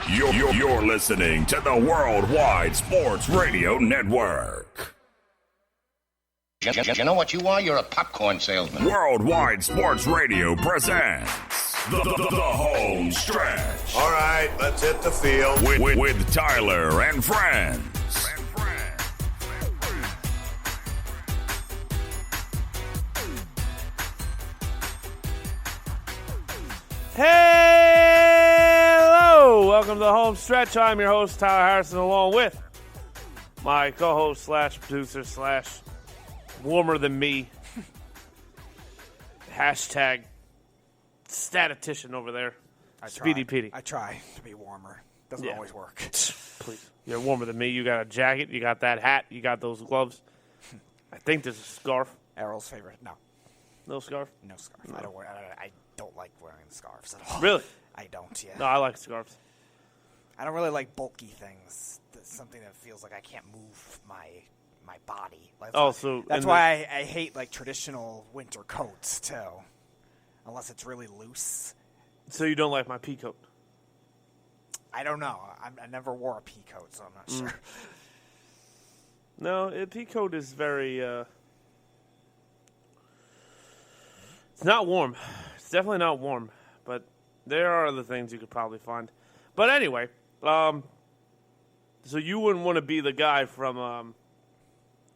You're listening to the Worldwide Sports Radio Network. You know what you are? You're a popcorn salesman. Worldwide Sports Radio presents the Home Stretch. All right, let's hit the field. With Tyler and friends. Hello! Welcome to the Home Stretch. I'm your host, Tyler Harrison, along with my co-host slash producer slash warmer than me. Hashtag statistician over there. Speedy Petey. I try to be warmer. Doesn't always work. Please. You're warmer than me. You got a jacket. You got that hat. You got those gloves. I think there's a scarf. Errol's favorite. No. No scarf? No scarf. I don't like wearing scarves at all. Really? I don't, yeah. No, I like scarves. I don't really like bulky things. That's something that feels like I can't move my body. That's why I hate like traditional winter coats too. Unless it's really loose. So you don't like my pea coat? I don't know. I never wore a pea coat, so I'm not sure. No, a pea coat is very, it's not warm. It's definitely not warm, but there are other things you could probably find. But anyway, so you wouldn't want to be the guy from,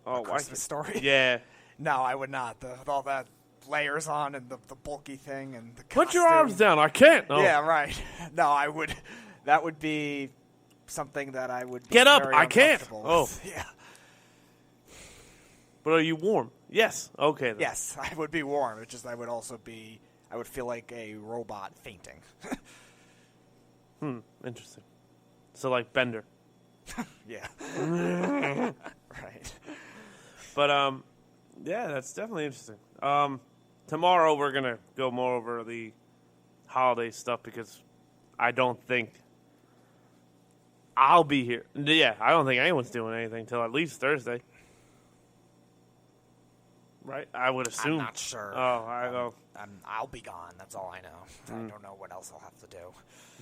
Christmas Story? Yeah. No, I would not. With all that layers on and the bulky thing and the Put your costume. arms down. I can't. Oh. Yeah, right. No, I would. That would be something that I would be Get up. very I can't. uncomfortable Oh. with. Yeah. But are you warm? Yes. Okay. Then. Yes, I would be warm. It's just I would also be. I would feel like a robot fainting. Interesting. So like Bender. Yeah. Right. But yeah, that's definitely interesting. Tomorrow we're gonna go more over the holiday stuff because I don't think I'll be here. Yeah, I don't think anyone's doing anything till at least Thursday. Right? I would assume. I'm not sure. Oh, I know. I'll be gone. That's all I know. I don't know what else I'll have to do.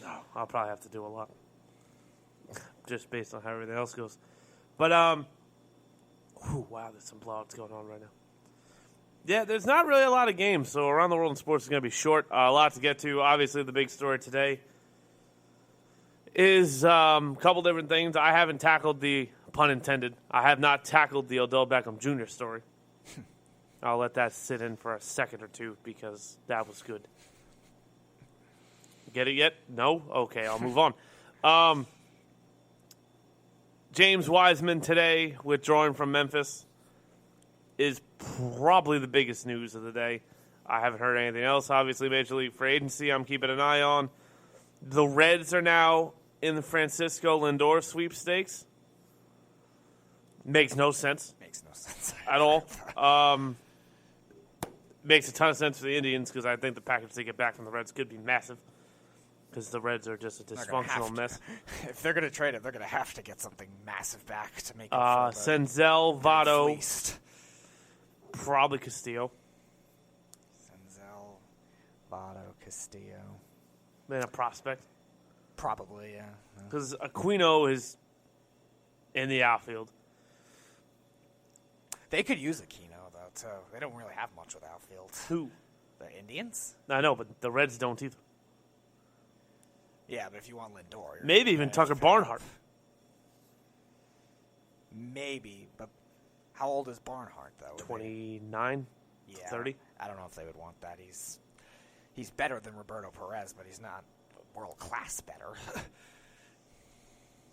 No, I'll probably have to do a lot, just based on how everything else goes. But wow, there's some blowouts going on right now. Yeah, there's not really a lot of games, so Around the World in Sports is going to be short. A lot to get to. Obviously, the big story today is a couple different things. I haven't tackled the, pun intended, I have not tackled the Odell Beckham Jr. story. I'll let that sit in for a second or two because that was good. Get it yet? No? Okay, I'll move on. James Wiseman today withdrawing from Memphis is probably the biggest news of the day. I haven't heard anything else. Obviously, Major League Free Agency I'm keeping an eye on. The Reds are now in the Francisco Lindor sweepstakes. Makes no sense. Makes no sense at all. Makes a ton of sense for the Indians because I think the package they get back from the Reds could be massive because the Reds are just a dysfunctional mess. If they're going to trade it, they're going to have to get something massive back to make it Senzel, Votto, fleeced. Probably Castillo. Senzel, Votto, Castillo. Man, a prospect. Probably, yeah. Because Aquino is in the outfield. They could use Aquino, though, too. They don't really have much with outfield. Who? The Indians? I know, but the Reds don't either. Yeah, but if you want Lindor... Maybe even Tucker Barnhart. Maybe, but how old is Barnhart, though? 29? Yeah, 30? I don't know if they would want that. He's better than Roberto Perez, but he's not world-class better.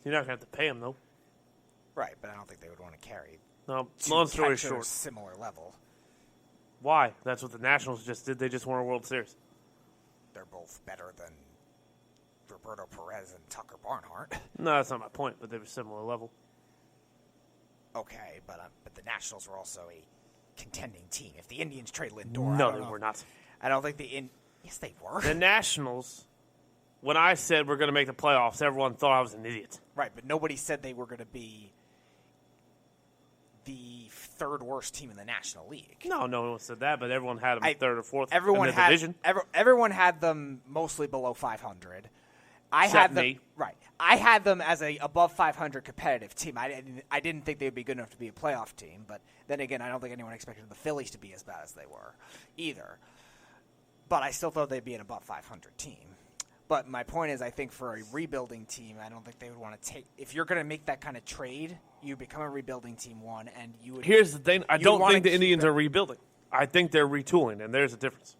You're not going to have to pay him, though. Right, but I don't think they would want to carry... No, long story catchers short. Similar level. Why? That's what the Nationals just did. They just won a World Series. They're both better than Roberto Perez and Tucker Barnhart. No, that's not my point, but they were similar level. Okay, but the Nationals were also a contending team. If the Indians trade Lindor... No, they were not. I don't think Yes, they were. The Nationals, when I said we're going to make the playoffs, everyone thought I was an idiot. Right, but nobody said they were going to be the third worst team in the National League. No one said that, but everyone had them third or fourth everyone in the had, division. Everyone had them mostly below 500. Except me. Right. I had them as a above 500 competitive team. I didn't think they would be good enough to be a playoff team, but then again, I don't think anyone expected the Phillies to be as bad as they were either. But I still thought they'd be an above 500 team. But my point is, I think for a rebuilding team, I don't think they would want to take – if you're going to make that kind of trade, you become a rebuilding team, one, and you would – Here's the thing. I don't think the Indians are rebuilding. I think they're retooling, and there's a difference.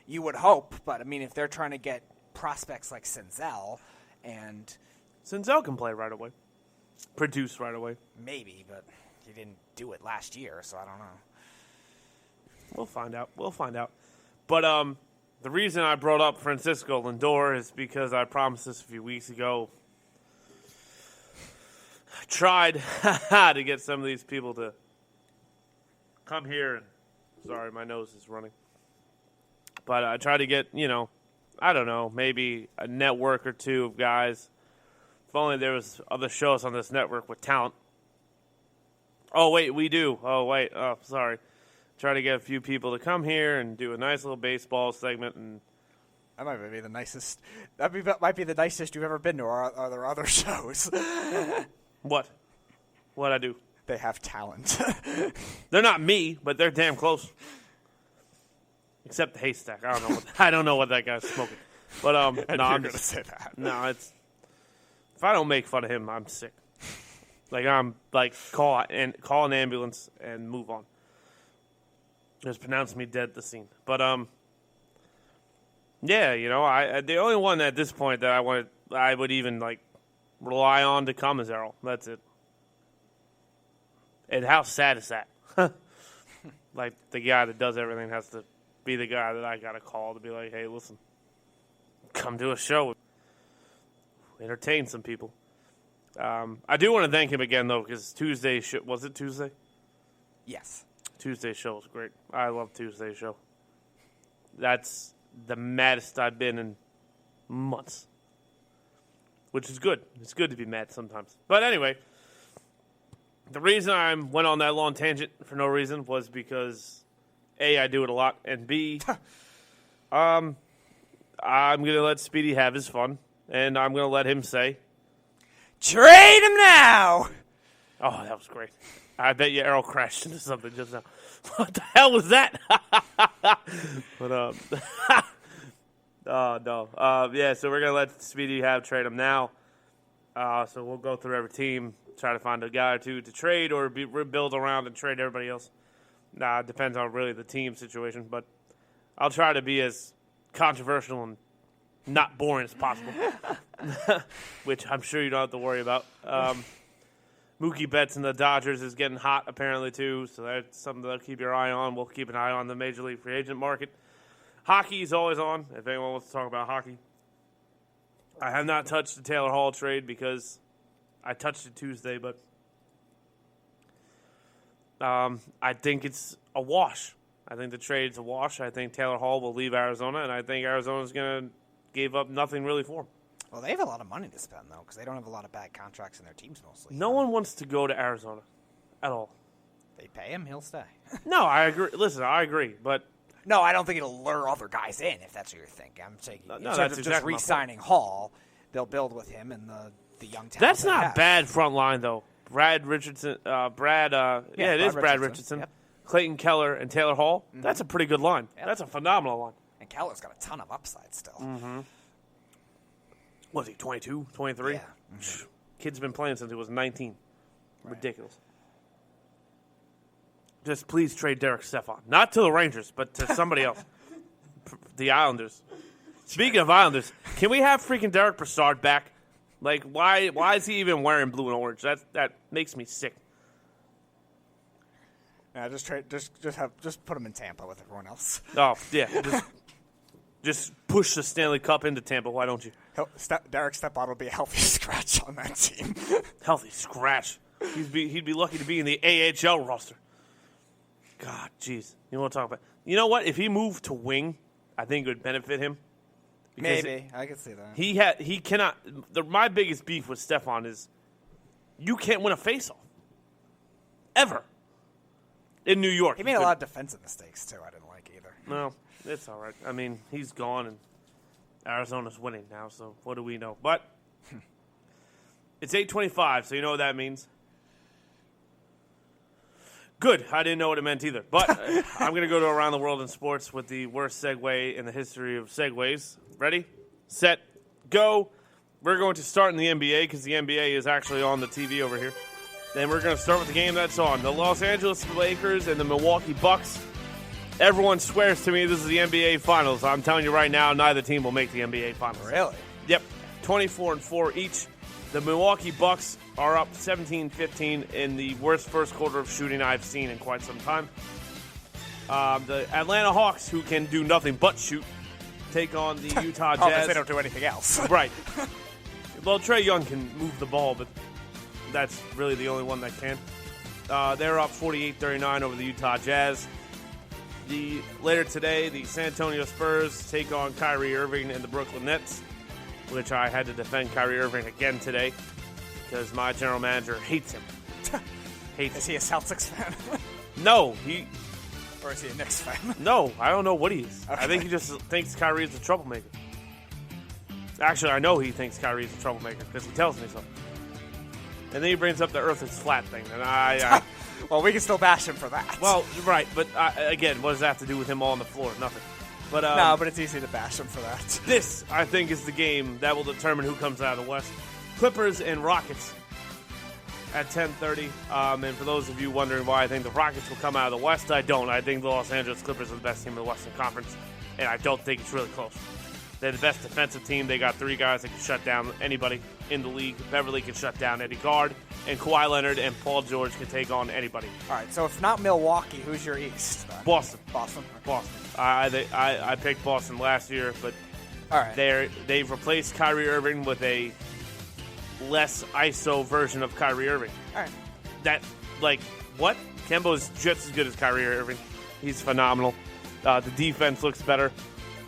You would hope, but, I mean, if they're trying to get prospects like Senzel and – Senzel can play right away. Produce right away. Maybe, but he didn't do it last year, so I don't know. We'll find out. But the reason I brought up Francisco Lindor is because I promised this a few weeks ago. I tried to get some of these people to come here. Sorry, my nose is running. But I tried to get, I don't know, maybe a network or two of guys. If only there was other shows on this network with talent. Oh, wait, we do. Oh, sorry. Try to get a few people to come here and do a nice little baseball segment, and that might be the nicest. Might be the nicest you've ever been to. Or are there other shows? What? What'd I do? They have talent. They're not me, but they're damn close. Except the haystack. I don't know what that guy's smoking. But no, I'm gonna say that. No, it's if I don't make fun of him, I'm sick. I'm call an ambulance and move on. Just pronounce me dead at the scene. But yeah, I the only one at this point that I would even rely on to come is Errol. That's it. And how sad is that? The guy that does everything has to be the guy that I got to call to be like, hey, listen, come to a show, entertain some people. I do want to thank him again though, because Tuesday was it Tuesday? Yes. Tuesday's show was great. I love Tuesday's show. That's the maddest I've been in months. Which is good. It's good to be mad sometimes. But anyway, the reason I went on that long tangent for no reason was because, A, I do it a lot, and B, I'm going to let Speedy have his fun, and I'm going to let him say, trade him now! Oh, that was great. I bet you Errol crashed into something just now. What the hell was that? But oh no. Yeah, so we're gonna let Speedy trade him now. So we'll go through every team, try to find a guy or two to trade or rebuild around and trade everybody else. It depends on really the team situation, but I'll try to be as controversial and not boring as possible, which I'm sure you don't have to worry about. Mookie Betts and the Dodgers is getting hot apparently too, so that's something to keep your eye on. We'll keep an eye on the Major League free agent market. Hockey is always on, if anyone wants to talk about hockey. I have not touched the Taylor Hall trade because I touched it Tuesday, but I think it's a wash. I think the trade's a wash. I think Taylor Hall will leave Arizona, and I think Arizona's going to give up nothing really for him. Well, they have a lot of money to spend, though, because they don't have a lot of bad contracts in their teams mostly. No one wants to go to Arizona at all. They pay him, he'll stay. No, I agree. Listen, I agree, but... No, I don't think it'll lure other guys in, if that's what you're thinking. I'm saying instead of just re-signing Hall, they'll build with him and the young talent. That's not bad front line, though. Brad Richardson, it is Brad Richardson. Yep. Clayton Keller and Taylor Hall. Mm-hmm. That's a pretty good line. Yep. That's a phenomenal line. And Keller's got a ton of upside still. Mm-hmm. Was he 22, 23? Yeah. Mm-hmm. Kid's been playing since he was 19. Right. Ridiculous. Just please trade Derek Stepan. Not to the Rangers, but to somebody else. The Islanders. Speaking of Islanders, can we have freaking Derek Brassard back? Why is he even wearing blue and orange? That makes me sick. Yeah, just put him in Tampa with everyone else. Oh, yeah. Just push the Stanley Cup into Tampa. Why don't you? Derek Stepan will be a healthy scratch on that team. Healthy scratch. He'd be lucky to be in the AHL roster. God, jeez. You want to talk about? You know what? If he moved to wing, I think it would benefit him. Maybe I could see that. He cannot. My biggest beef with Stepan is you can't win a faceoff ever in New York. He made a lot of defensive mistakes too. I didn't like either. No, it's all right. I mean, he's gone and Arizona's winning now. So what do we know? But It's 8:25, so you know what that means. Good. I didn't know what it meant either. But I'm going to go to Around the World in Sports with the worst segue in the history of segues. Ready, set, go. We're going to start in the NBA because the NBA is actually on the TV over here. Then we're going to start with the game that's on. The Los Angeles Lakers and the Milwaukee Bucks. Everyone swears to me this is the NBA Finals. I'm telling you right now, neither team will make the NBA Finals. Really? Yep. 24-4 each. The Milwaukee Bucks are up 17-15 in the worst first quarter of shooting I've seen in quite some time. The Atlanta Hawks, who can do nothing but shoot, take on the Utah Jazz. Oh, they don't do anything else. Right. Well, Trae Young can move the ball, but that's really the only one that can. They're up 48-39 over the Utah Jazz. Later today, the San Antonio Spurs take on Kyrie Irving and the Brooklyn Nets, which I had to defend Kyrie Irving again today because my general manager hates him. Is he a Celtics fan? No, Or is he a Knicks fan? No, I don't know what he is. Okay. I think he just thinks Kyrie is a troublemaker. Actually, I know he thinks Kyrie is a troublemaker because he tells me so. And then he brings up the Earth is flat thing, and I well, we can still bash him for that. well, right, but again, what does that have to do with him on the floor? Nothing. But no, but it's easy to bash him for that. This, I think, is the game that will determine who comes out of the West. Clippers and Rockets at 10:30. And for those of you wondering why I think the Rockets will come out of the West, I don't. I think the Los Angeles Clippers are the best team in the Western Conference, and I don't think it's really close. They're the best defensive team. They got 3 guys that can shut down anybody in the league. Beverly can shut down any guard, and Kawhi Leonard and Paul George can take on anybody. All right, so if not Milwaukee, who's your East? Then? Boston. Boston. Boston. I picked Boston last year, but all right. They've replaced Kyrie Irving with a less ISO version of Kyrie Irving. All right. That, like, what? Kemba's just as good as Kyrie Irving. He's phenomenal. The defense looks better.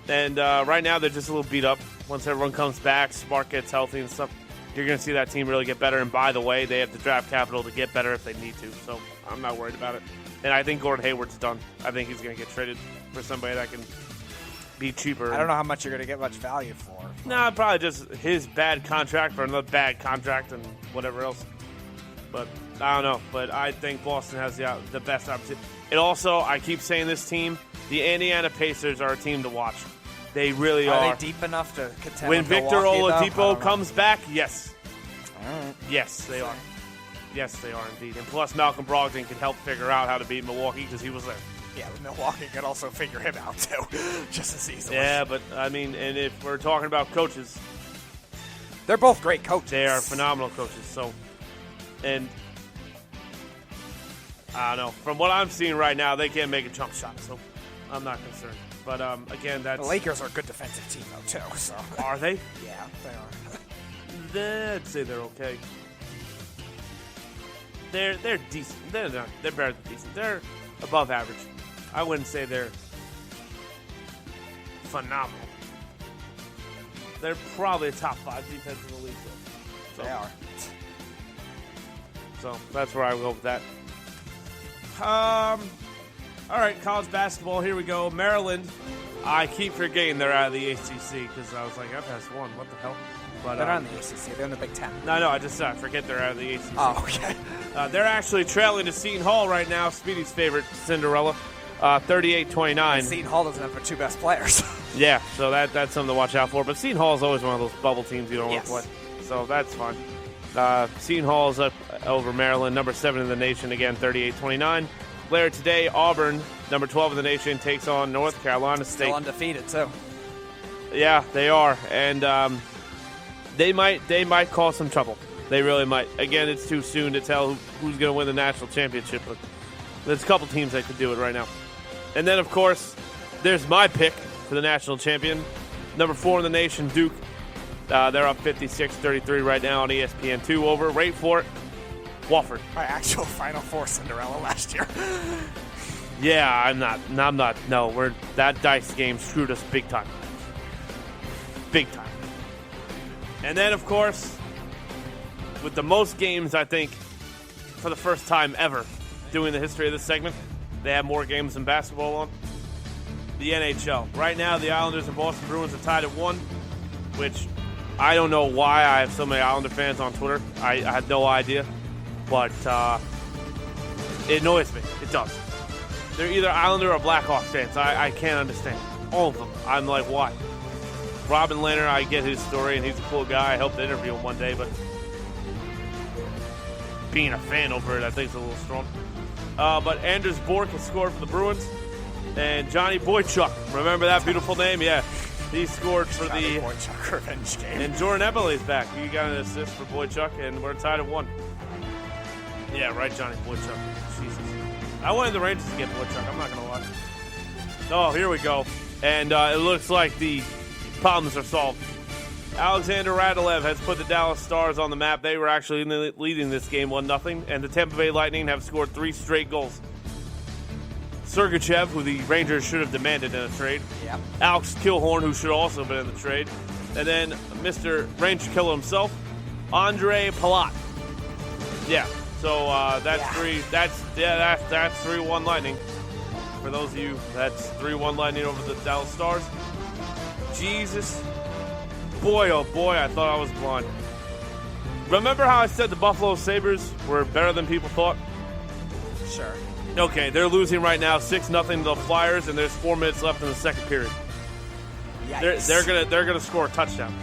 And right now they're just a little beat up. Once everyone comes back, Smart gets healthy and stuff, you're going to see that team really get better. And by the way, they have the draft capital to get better if they need to. So I'm not worried about it. And I think Gordon Hayward's done. I think he's going to get traded for somebody that can be cheaper. I don't know how much you're going to get much value for. Nah, probably just his bad contract for another bad contract and whatever else. But I don't know. But I think Boston has the best opportunity. And also, I keep saying this team, the Indiana Pacers are a team to watch. They really are. Are they deep enough to contend when with Victor Milwaukee, Oladipo comes back? Yes. All right. Yes, they are. Yes, they are indeed. And plus, Malcolm Brogdon can help figure out how to beat Milwaukee because he was there. Yeah, but Milwaukee could also figure him out, too, just as easily. Yeah, but, I mean, and if we're talking about coaches, they're both great coaches. They are phenomenal coaches. So, and I don't know. From what I'm seeing right now, they can't make a jump shot, so I'm not concerned. But, again, that's... The Lakers are a good defensive tean, though, too. So. Are they? Yeah, they are. I'd say they're okay. They're decent. They're not. They're better than decent. They're above average. I wouldn't say they're phenomenal. They're probably a top 5 defense in the league, though. So, they are. So that's where I would go with that. All right, college basketball. Here we go. Maryland. I keep forgetting they're out of the ACC because I was like, FS1. What the hell? But they're not in the ACC. They're in the Big Ten. No, I just forget they're out of the ACC. Oh, okay. They're actually trailing to Seton Hall right now. Speedy's favorite, Cinderella, 38-29. Seton Hall doesn't have their 2 best players. Yeah, so that's something to watch out for. But Seton Hall is always one of those bubble teams you don't yes. want to play. So that's fun. Seton Hall is up over Maryland, number 7 in the nation, again, 38-29. Later today, Auburn, number 12 in the nation, takes on North Carolina State. Still undefeated, too. Yeah, they are. And they might cause some trouble. They really might. Again, it's too soon to tell who's going to win the national championship, but there's a couple teams that could do it right now. And then, of course, there's my pick for the national champion. Number 4 in the nation, Duke. They're up 56-33 right now on ESPN2 over. Wait for it. Wofford. My actual Final Four Cinderella last year. Yeah, I'm not. No, that dice game screwed us big time. Big time. And then, of course, with the most games, I think, for the first time ever, doing the history of this segment, they have more games than basketball on. The NHL. Right now, the Islanders and Boston Bruins are tied at 1, which I don't know why I have so many Islander fans on Twitter. I had no idea. But it annoys me. It does. They're either Islander or Blackhawks fans. I can't understand. All of them. I'm like, why? Robin Lehner, I get his story, and he's a cool guy. I hope to interview him one day, but being a fan over it, I think is a little strong. But Anders Bork has scored for the Bruins. And Johnny Boychuk, remember that beautiful name? Yeah. He scored for Johnny Boychuk revenge game. And Jordan Eberle's back. He got an assist for Boychuk, and we're tied at 1. Yeah, right, Johnny Boychuk. Jesus. I wanted the Rangers to get Boychuk, I'm not going to lie. Oh, here we go. And it looks like the problems are solved. Alexander Radulov has put the Dallas Stars on the map. They were actually leading this game 1-0, and the Tampa Bay Lightning have scored 3 straight goals. Sergachev, who the Rangers should have demanded in a trade. Yep. Alex Killorn, who should also have been in the trade. And then Mr. Ranger Killer himself, Andre Palat. Yeah. So that's 3. That's 3-1 Lightning. For those of you, that's 3-1 Lightning over the Dallas Stars. Jesus. Boy, oh boy, I thought I was blind. Remember how I said the Buffalo Sabres were better than people thought? Sure. Okay, they're losing right now, 6-0 to the Flyers, and there's 4 minutes left in the second period. Yikes. They're gonna score a touchdown.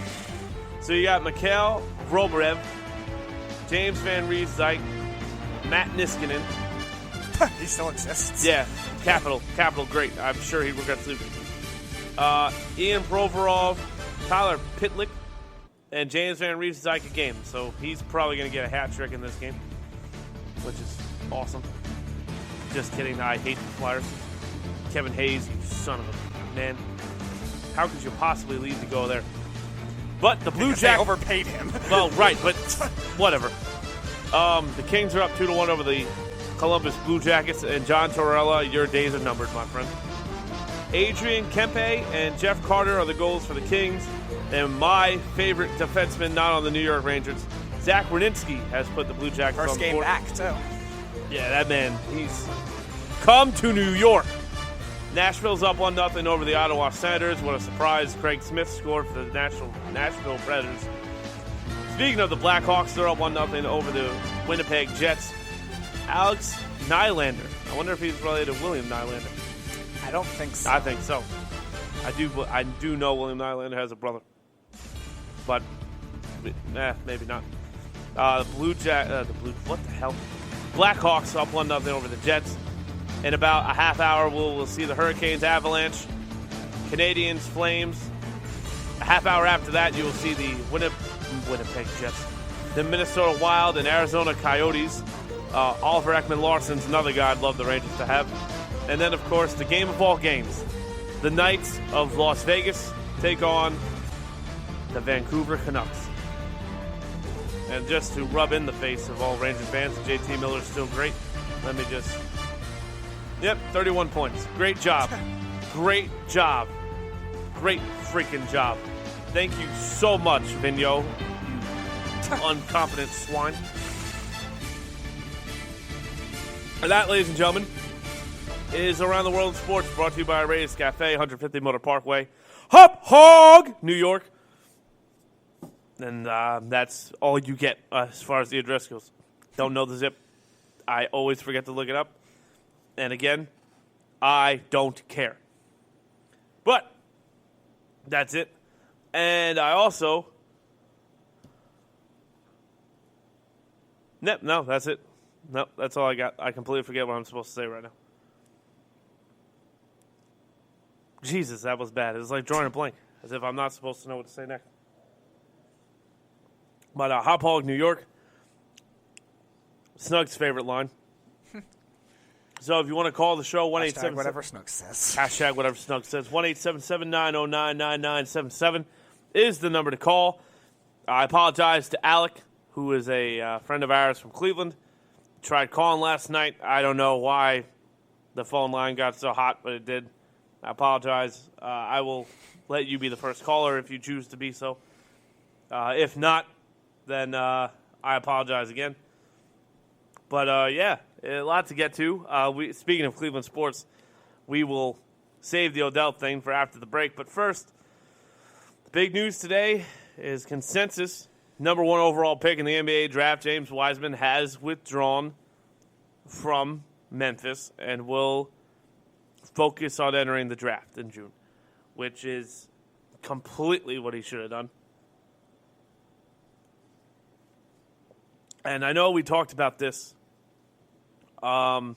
So you got Mikhail Groberev, James Van Riemsdyk, Matt Niskanen. He still exists. Yeah, capital great. I'm sure he regrets leaving. Ian Provorov, Tyler Pitlick, and James Van Riemsdyk a game. So he's probably going to get a hat trick in this game, which is awesome. Just kidding. I hate the Flyers. Kevin Hayes, you son of a man. How could you possibly leave to go there? But the Blue Jackets overpaid him. Well, right, but whatever. The Kings are up 2-1 over the Columbus Blue Jackets, and John Tortorella, your days are numbered, my friend. Adrian Kempe and Jeff Carter are the goals for the Kings, and my favorite defenseman not on the New York Rangers, Zach Werenski, has put the Blue Jackets on the board. First game back, too. Yeah, that man, he's come to New York. Nashville's up 1-0 over the Ottawa Senators. What a surprise. Craig Smith scored for the Nashville Predators. Speaking of the Blackhawks, they're up 1-0 over the Winnipeg Jets. Alex Nylander. I wonder if he's related to William Nylander. I don't think so. I think so. I do know William Nylander has a brother. But, maybe not. What the hell? Blackhawks up 1-0 over the Jets. In about a half hour, we'll see the Hurricanes, Avalanche, Canadiens, Flames. A half hour after that, you will see the Winnipeg Jets, the Minnesota Wild, and Arizona Coyotes. Oliver Ekman-Larsson's another guy I'd love the Rangers to have. And then, of course, the game of all games. The Knights of Las Vegas take on the Vancouver Canucks. And just to rub in the face of all Ranger fans, JT Miller's still great. Let me just... Yep, 31 points. Great job. Great job. Great freaking job. Thank you so much, Vigneault, you incompetent swine. And that, ladies and gentlemen, is Around the World in Sports, brought to you by Reyes Cafe, 150 Motor Parkway, Hop Hog, New York. And that's all you get as far as the address goes. Don't know the zip. I always forget to look it up. And again, I don't care. But that's it. And I also... No, that's it. No, that's all I got. I completely forget what I'm supposed to say right now. Jesus, that was bad. It was like drawing a blank, as if I'm not supposed to know what to say next. But Hop Hog, New York, Snug's favorite line. So if you want to call the show, 1-877... whatever Snug says. Hashtag whatever Snug says. 1-877-909-9977 is the number to call. I apologize to Alec, who is a friend of ours from Cleveland. Tried calling last night. I don't know why the phone line got so hot, but it did. I apologize. I will let you be the first caller if you choose to be so. If not, then I apologize again. But, yeah, a lot to get to. Speaking of Cleveland sports, we will save the Odell thing for after the break. But first, the big news today is consensus. Number 1 overall pick in the NBA draft, James Wiseman, has withdrawn from Memphis and will focus on entering the draft in June, which is completely what he should have done. And I know we talked about this when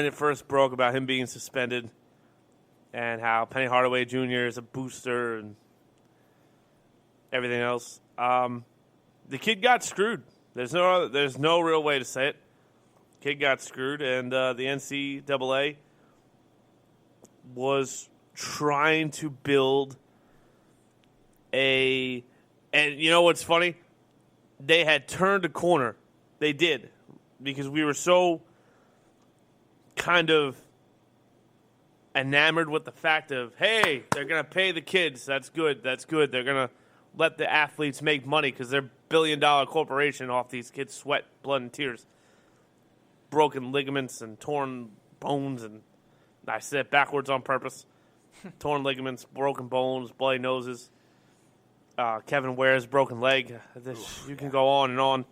it first broke about him being suspended and how Penny Hardaway Jr. is a booster and everything else. The kid got screwed. There's no real way to say it. Kid got screwed, and the NCAA was trying to build and you know what's funny? They had turned a corner. They did, because we were so kind of enamored with the fact of, hey, they're going to pay the kids. That's good. They're going to let the athletes make money because they're a billion-dollar corporation off these kids' sweat, blood, and tears. Broken ligaments and torn bones, and I said it backwards on purpose. Torn ligaments, broken bones, bloody noses. Kevin Ware's broken leg. You can go on and on.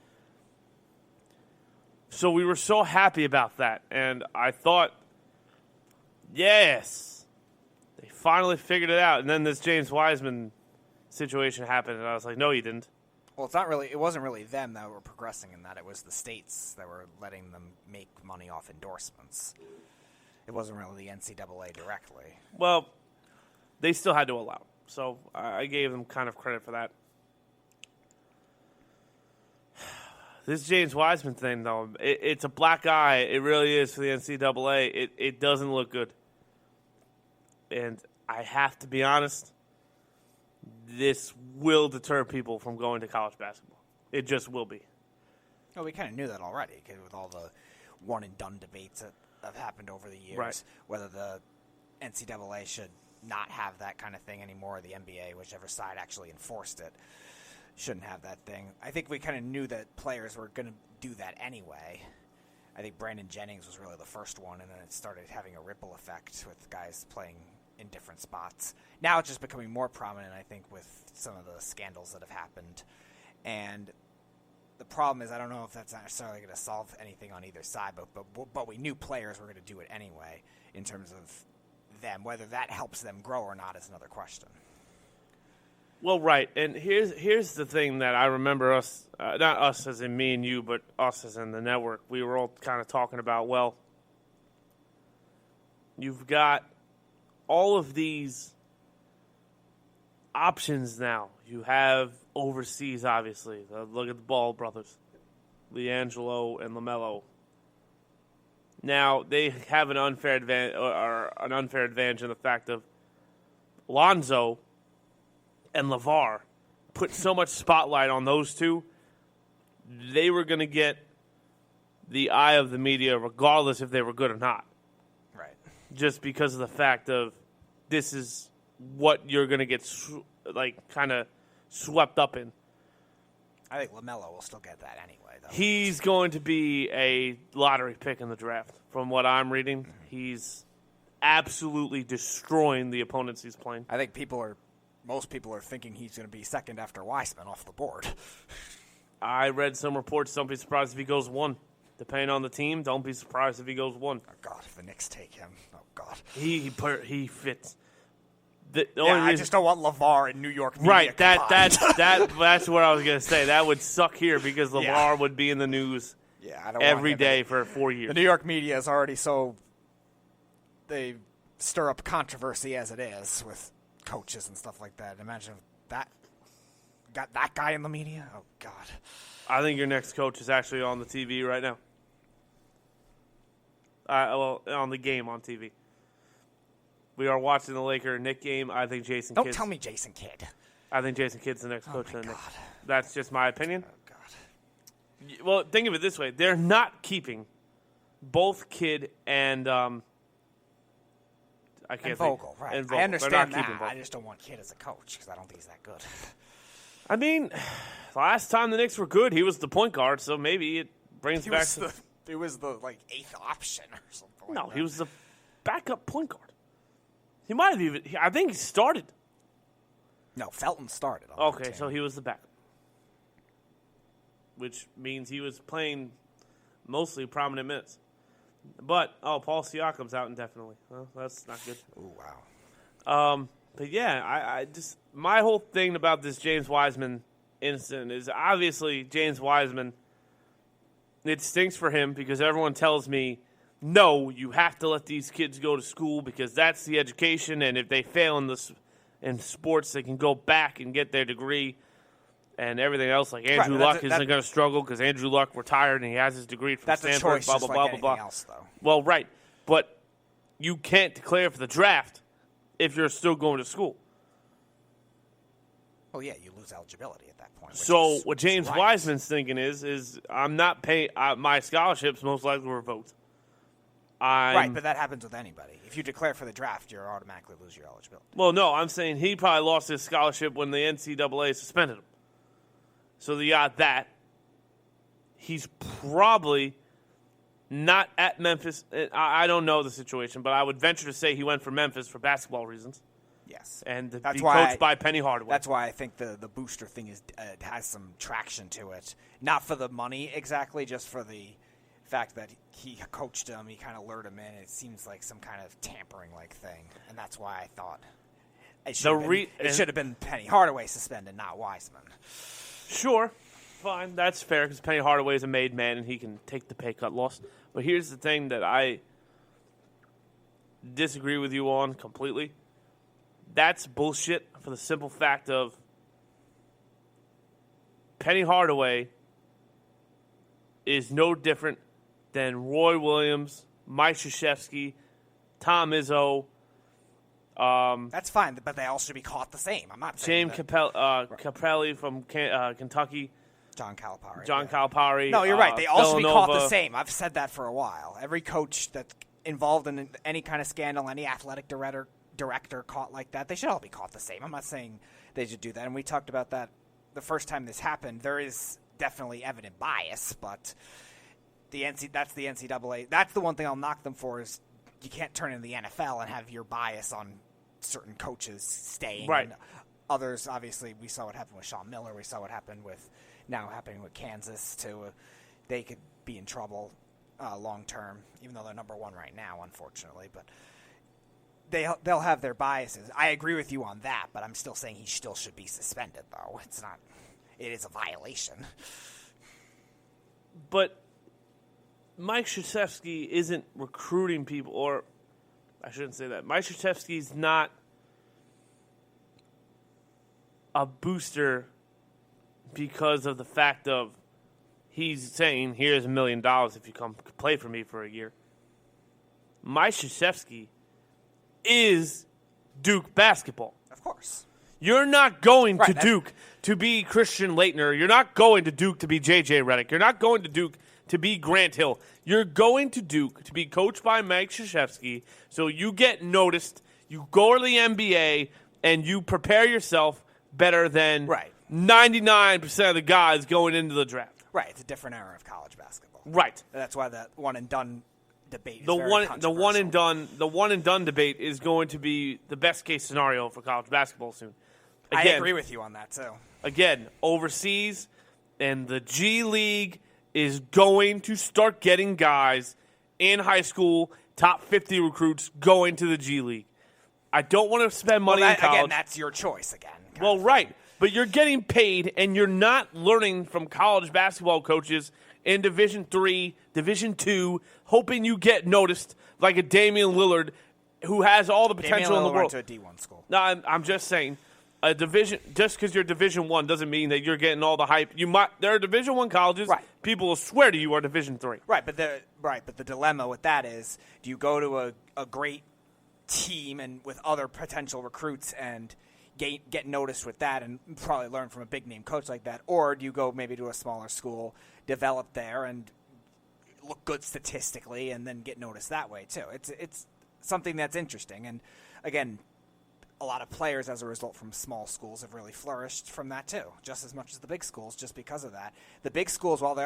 So we were so happy about that, and I thought, yes, they finally figured it out. And then this James Wiseman situation happened, and I was like, no, you didn't. Well, it wasn't really them that were progressing in that. It was the states that were letting them make money off endorsements. It wasn't really the NCAA directly. Well, they still had to allow it. So I gave them kind of credit for that. This James Wiseman thing, though, it's a black eye. It really is for the NCAA. It doesn't look good. And I have to be honest, this will deter people from going to college basketball. It just will be. Well, we kind of knew that already, with all the one-and-done debates that have happened over the years, right. Whether the NCAA should not have that kind of thing anymore, or the NBA, whichever side actually enforced it, shouldn't have that thing. I think we kind of knew that players were going to do that anyway. I think Brandon Jennings was really the first one, and then it started having a ripple effect with guys playing in different spots. Now it's just becoming more prominent, I think, with some of the scandals that have happened. And the problem is, I don't know if that's not necessarily going to solve anything on either side, but we knew players were going to do it anyway in terms of them. Whether that helps them grow or not is another question. Well, right, and here's the thing that I remember us, not us as in me and you, but us as in the network, we were all kind of talking about, well, you've got all of these options now. You have overseas, obviously. Look at the Ball brothers, LiAngelo and LaMelo. Now, they have an unfair advantage in the fact of Lonzo and LeVar put so much spotlight on those two, they were going to get the eye of the media regardless if they were good or not. Right. Just because of the fact of this is what you're going to get kind of swept up in. I think LaMelo will still get that anyway, though. He's going to be a lottery pick in the draft. From what I'm reading, he's absolutely destroying the opponents he's playing. I think most people are thinking he's going to be second after Wiseman off the board. I read some reports. Don't be surprised if he goes 1. Depending on the team, don't be surprised if he goes 1. Oh, God, if the Knicks take him. Oh, God. He fits. I just don't want LeVar in New York media. Right, that's what I was going to say. That would suck here because LeVar would be in the news every day for 4 years. The New York media is already so they stir up controversy as it is with coaches and stuff like that. Imagine if that got that guy in the media. Oh, God. I think your next coach is actually on the TV right now. On the game on TV. We are watching the Laker-Knick game. I think Jason Kidd. Don't tell me Jason Kidd. I think Jason Kidd's the next coach of the Knicks. God. That's just my opinion. Oh, God. Well, think of it this way. They're not keeping both Kidd and Vogel, right. And Vogel. I understand that. I just don't want Kidd as a coach because I don't think he's that good. I mean, last time the Knicks were good, he was the point guard, so maybe it brings back... He was the 8th option or something like that. No, he was the backup point guard. He might have even... I think he started. No, Felton started. Okay, so he was the backup, which means he was playing mostly prominent minutes. But Paul Siakam's out indefinitely. Well, that's not good. Ooh, wow. But yeah, I just my whole thing about this James Wiseman incident is obviously James Wiseman. It stinks for him because everyone tells me, no, you have to let these kids go to school because that's the education, and if they fail in sports, they can go back and get their degree and everything else. Like Andrew Luck isn't going to struggle because Andrew Luck retired and he has his degree from Stanford. That's a choice, blah blah blah blah blah. Else, though. Well, right, but you can't declare for the draft if you're still going to school. Well, yeah, you lose eligibility at that point. So what James Wiseman's thinking is I'm not paying my scholarships most likely revoked. Right, but that happens with anybody. If you declare for the draft, you automatically lose your eligibility. Well, no, I'm saying he probably lost his scholarship when the NCAA suspended him. So you got that. He's probably not at Memphis. I don't know the situation, but I would venture to say he went for Memphis for basketball reasons. Yes, and be coached by Penny Hardaway. That's why I think the booster thing has some traction to it. Not for the money exactly, just for the fact that he coached him, he kind of lured him in. It seems like some kind of tampering-like thing, and that's why I thought it should have been Penny Hardaway suspended, not Wiseman. Sure, fine, that's fair because Penny Hardaway is a made man and he can take the pay cut loss. But here's the thing that I disagree with you on completely. That's bullshit for the simple fact of Penny Hardaway is no different than Roy Williams, Mike Krzyzewski, Tom Izzo. That's fine, but they all should be caught the same. I'm not saying James Capelli from Kentucky. John Calipari. Calipari. No, you're right. They all should be Villanova. caught the same. I've said that for a while. Every coach that's involved in any kind of scandal, any athletic director caught like that, they should all be caught the same. I'm not saying they should do that. And we talked about that the first time this happened. There is definitely evident bias, but that's the NCAA. That's the one thing I'll knock them for is you can't turn in the NFL and have your bias on certain coaches staying. Right. And others, obviously, we saw what happened with Sean Miller. We saw what happened happening with Kansas, too. They could be in trouble long term, even though they're number one right now, unfortunately. But they'll have their biases. I agree with you on that, but I'm still saying he still should be suspended, though. It is a violation. But Mike Krzyzewski isn't recruiting people, or I shouldn't say that. Mike Krzyzewski's not a booster because of the fact of he's saying, here's $1 million if you come play for me for a year. Mike Krzyzewski is Duke basketball. Of course. You're not going to Duke to be Christian Laettner. You're not going to Duke to be J.J. Redick. You're not going to Duke to be Grant Hill. You're going to Duke to be coached by Mike Krzyzewski, so you get noticed, you go to the NBA, and you prepare yourself better than 99% of the guys going into the draft. Right. It's a different era of college basketball. Right. That's why that one-and-done debate is the very the one and done debate is going to be the best case scenario for college basketball soon. Again, I agree with you on that too. Again, overseas and the G League is going to start getting guys in high school, top 50 recruits going to the G League. I don't want to spend money in college. Again, that's your choice again. Well, right. But you're getting paid, and you're not learning from college basketball coaches in Division III, Division II, hoping you get noticed like a Damian Lillard who has all the potential in the world. Went to a D1 school. No, I'm just saying, a division just because you're Division I doesn't mean that you're getting all the hype. There are Division I colleges. Right. People will swear to you are Division III. Right, but the dilemma with that is, do you go to a great team and with other potential recruits and get noticed with that and probably learn from a big name coach like that, or do you go maybe to a smaller school, develop there, and look good statistically, and then get noticed that way too? It's something that's interesting, and again, a lot of players as a result from small schools have really flourished from that too, just as much as the big schools, just because of that. The big schools, while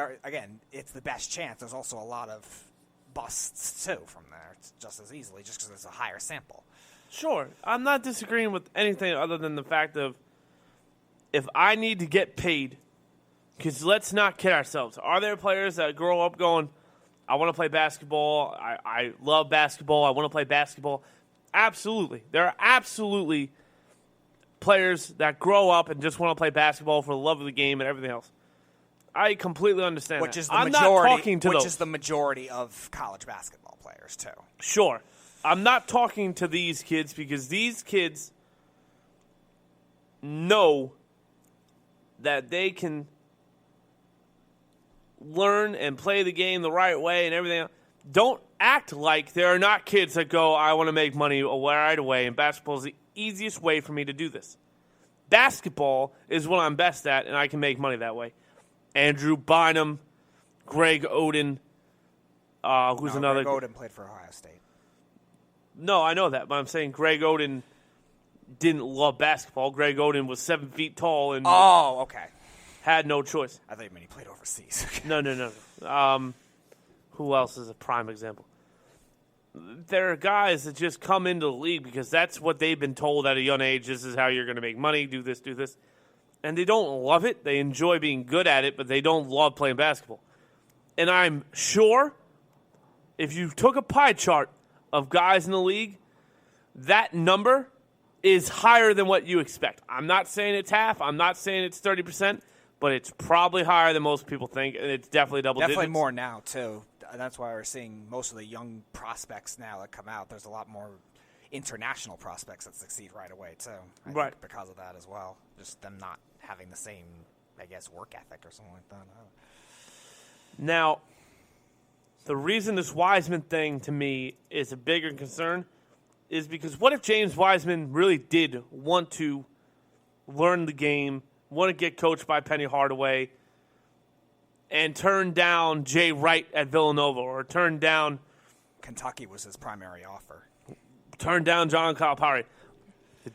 it's the best chance, there's also a lot of busts too from there. It's just as easily, just because it's a higher sample. Sure. I'm not disagreeing with anything other than the fact of if I need to get paid, because let's not kid ourselves. Are there players that grow up going, I want to play basketball, I love basketball, I want to play basketball? Absolutely. There are absolutely players that grow up and just want to play basketball for the love of the game and everything else. I completely understand which that. is the I'm majority, not talking to which those. is the majority of college basketball players, too. Sure. I'm not talking to these kids because these kids know that they can learn and play the game the right way and everything else. Don't act like there are not kids that go, I want to make money right away, and basketball is the easiest way for me to do this. Basketball is what I'm best at, and I can make money that way. Andrew Bynum, Greg Oden, another? Greg Oden played for Ohio State. No, I know that, but I'm saying Greg Oden didn't love basketball. Greg Oden was 7 feet tall and had no choice. I thought you meant he played overseas. No. Who else is a prime example? There are guys that just come into the league because that's what they've been told at a young age. This is how you're going to make money, do this. And they don't love it. They enjoy being good at it, but they don't love playing basketball. And I'm sure if you took a pie chart of guys in the league, that number is higher than what you expect. I'm not saying it's half. I'm not saying it's 30%, but it's probably higher than most people think, and it's definitely double digits. Definitely more now, too. That's why we're seeing most of the young prospects now that come out. There's a lot more international prospects that succeed right away, too. I think because of that as well. Just them not having the same, I guess, work ethic or something like that. Now, the reason this Wiseman thing to me is a bigger concern is because what if James Wiseman really did want to learn the game, want to get coached by Penny Hardaway, and turn down Jay Wright at Villanova, or turn down Kentucky was his primary offer. Turn down John Calipari.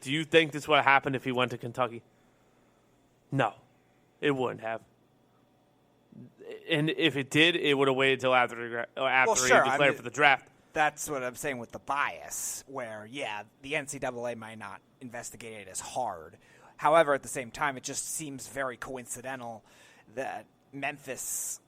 Do you think this would have happened if he went to Kentucky? No, it wouldn't have. And if it did, it would have waited until after he declared for the draft. That's what I'm saying with the bias, where, the NCAA might not investigate it as hard. However, at the same time, it just seems very coincidental that Memphis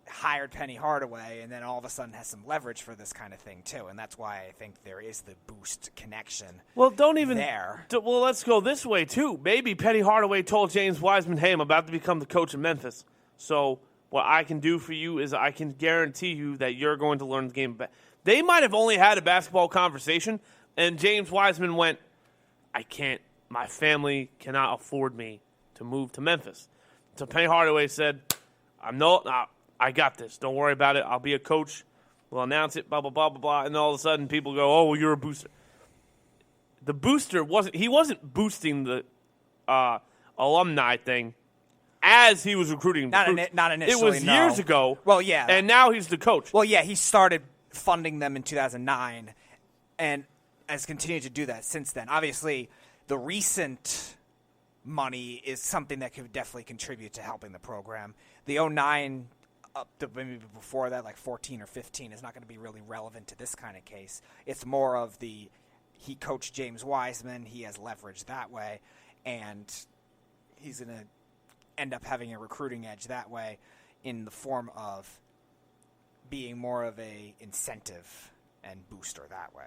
hired Penny Hardaway and then all of a sudden has some leverage for this kind of thing, too. And that's why I think there is the boost connection. Well, don't even there. Well, let's go this way, too. Maybe Penny Hardaway told James Wiseman, hey, I'm about to become the coach of Memphis. So what I can do for you is I can guarantee you that you're going to learn the game. They might have only had a basketball conversation, and James Wiseman went, I can't. My family cannot afford me to move to Memphis. So Penny Hardaway said, I got this. Don't worry about it. I'll be a coach. We'll announce it, blah, blah, blah, blah, blah. And all of a sudden people go, oh, well, you're a booster. The booster wasn't boosting the alumni thing as he was recruiting. Not initially, it was years ago. Well, yeah. And now he's the coach. Well, yeah, he started funding them in 2009 and has continued to do that since then. Obviously, the recent money is something that could definitely contribute to helping the program. The 09 up to maybe before that, like 14 or 15, is not going to be really relevant to this kind of case. It's more of he coached James Wiseman, he has leverage that way, and he's going to end up having a recruiting edge that way in the form of being more of a incentive and booster that way.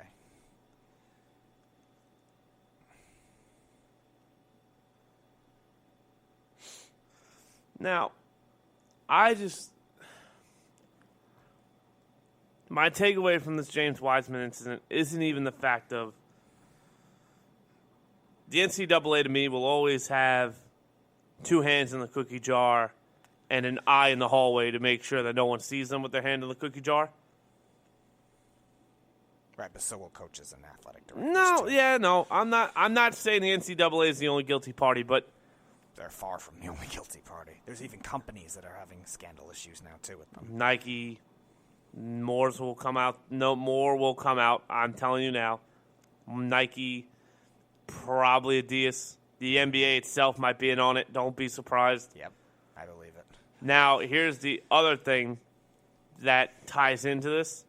Now, my takeaway from this James Wiseman incident isn't even the fact of the NCAA to me will always have two hands in the cookie jar and an eye in the hallway to make sure that no one sees them with their hand in the cookie jar. Right, but so will coaches and athletic directors. No. I'm not saying the NCAA is the only guilty party, but they're far from the only guilty party. There's even companies that are having scandal issues now, too, with them. Nike, more will come out. No, more will come out. I'm telling you now. Nike, probably Adidas. The NBA itself might be in on it. Don't be surprised. Yep, I believe it. Now, here's the other thing that ties into this.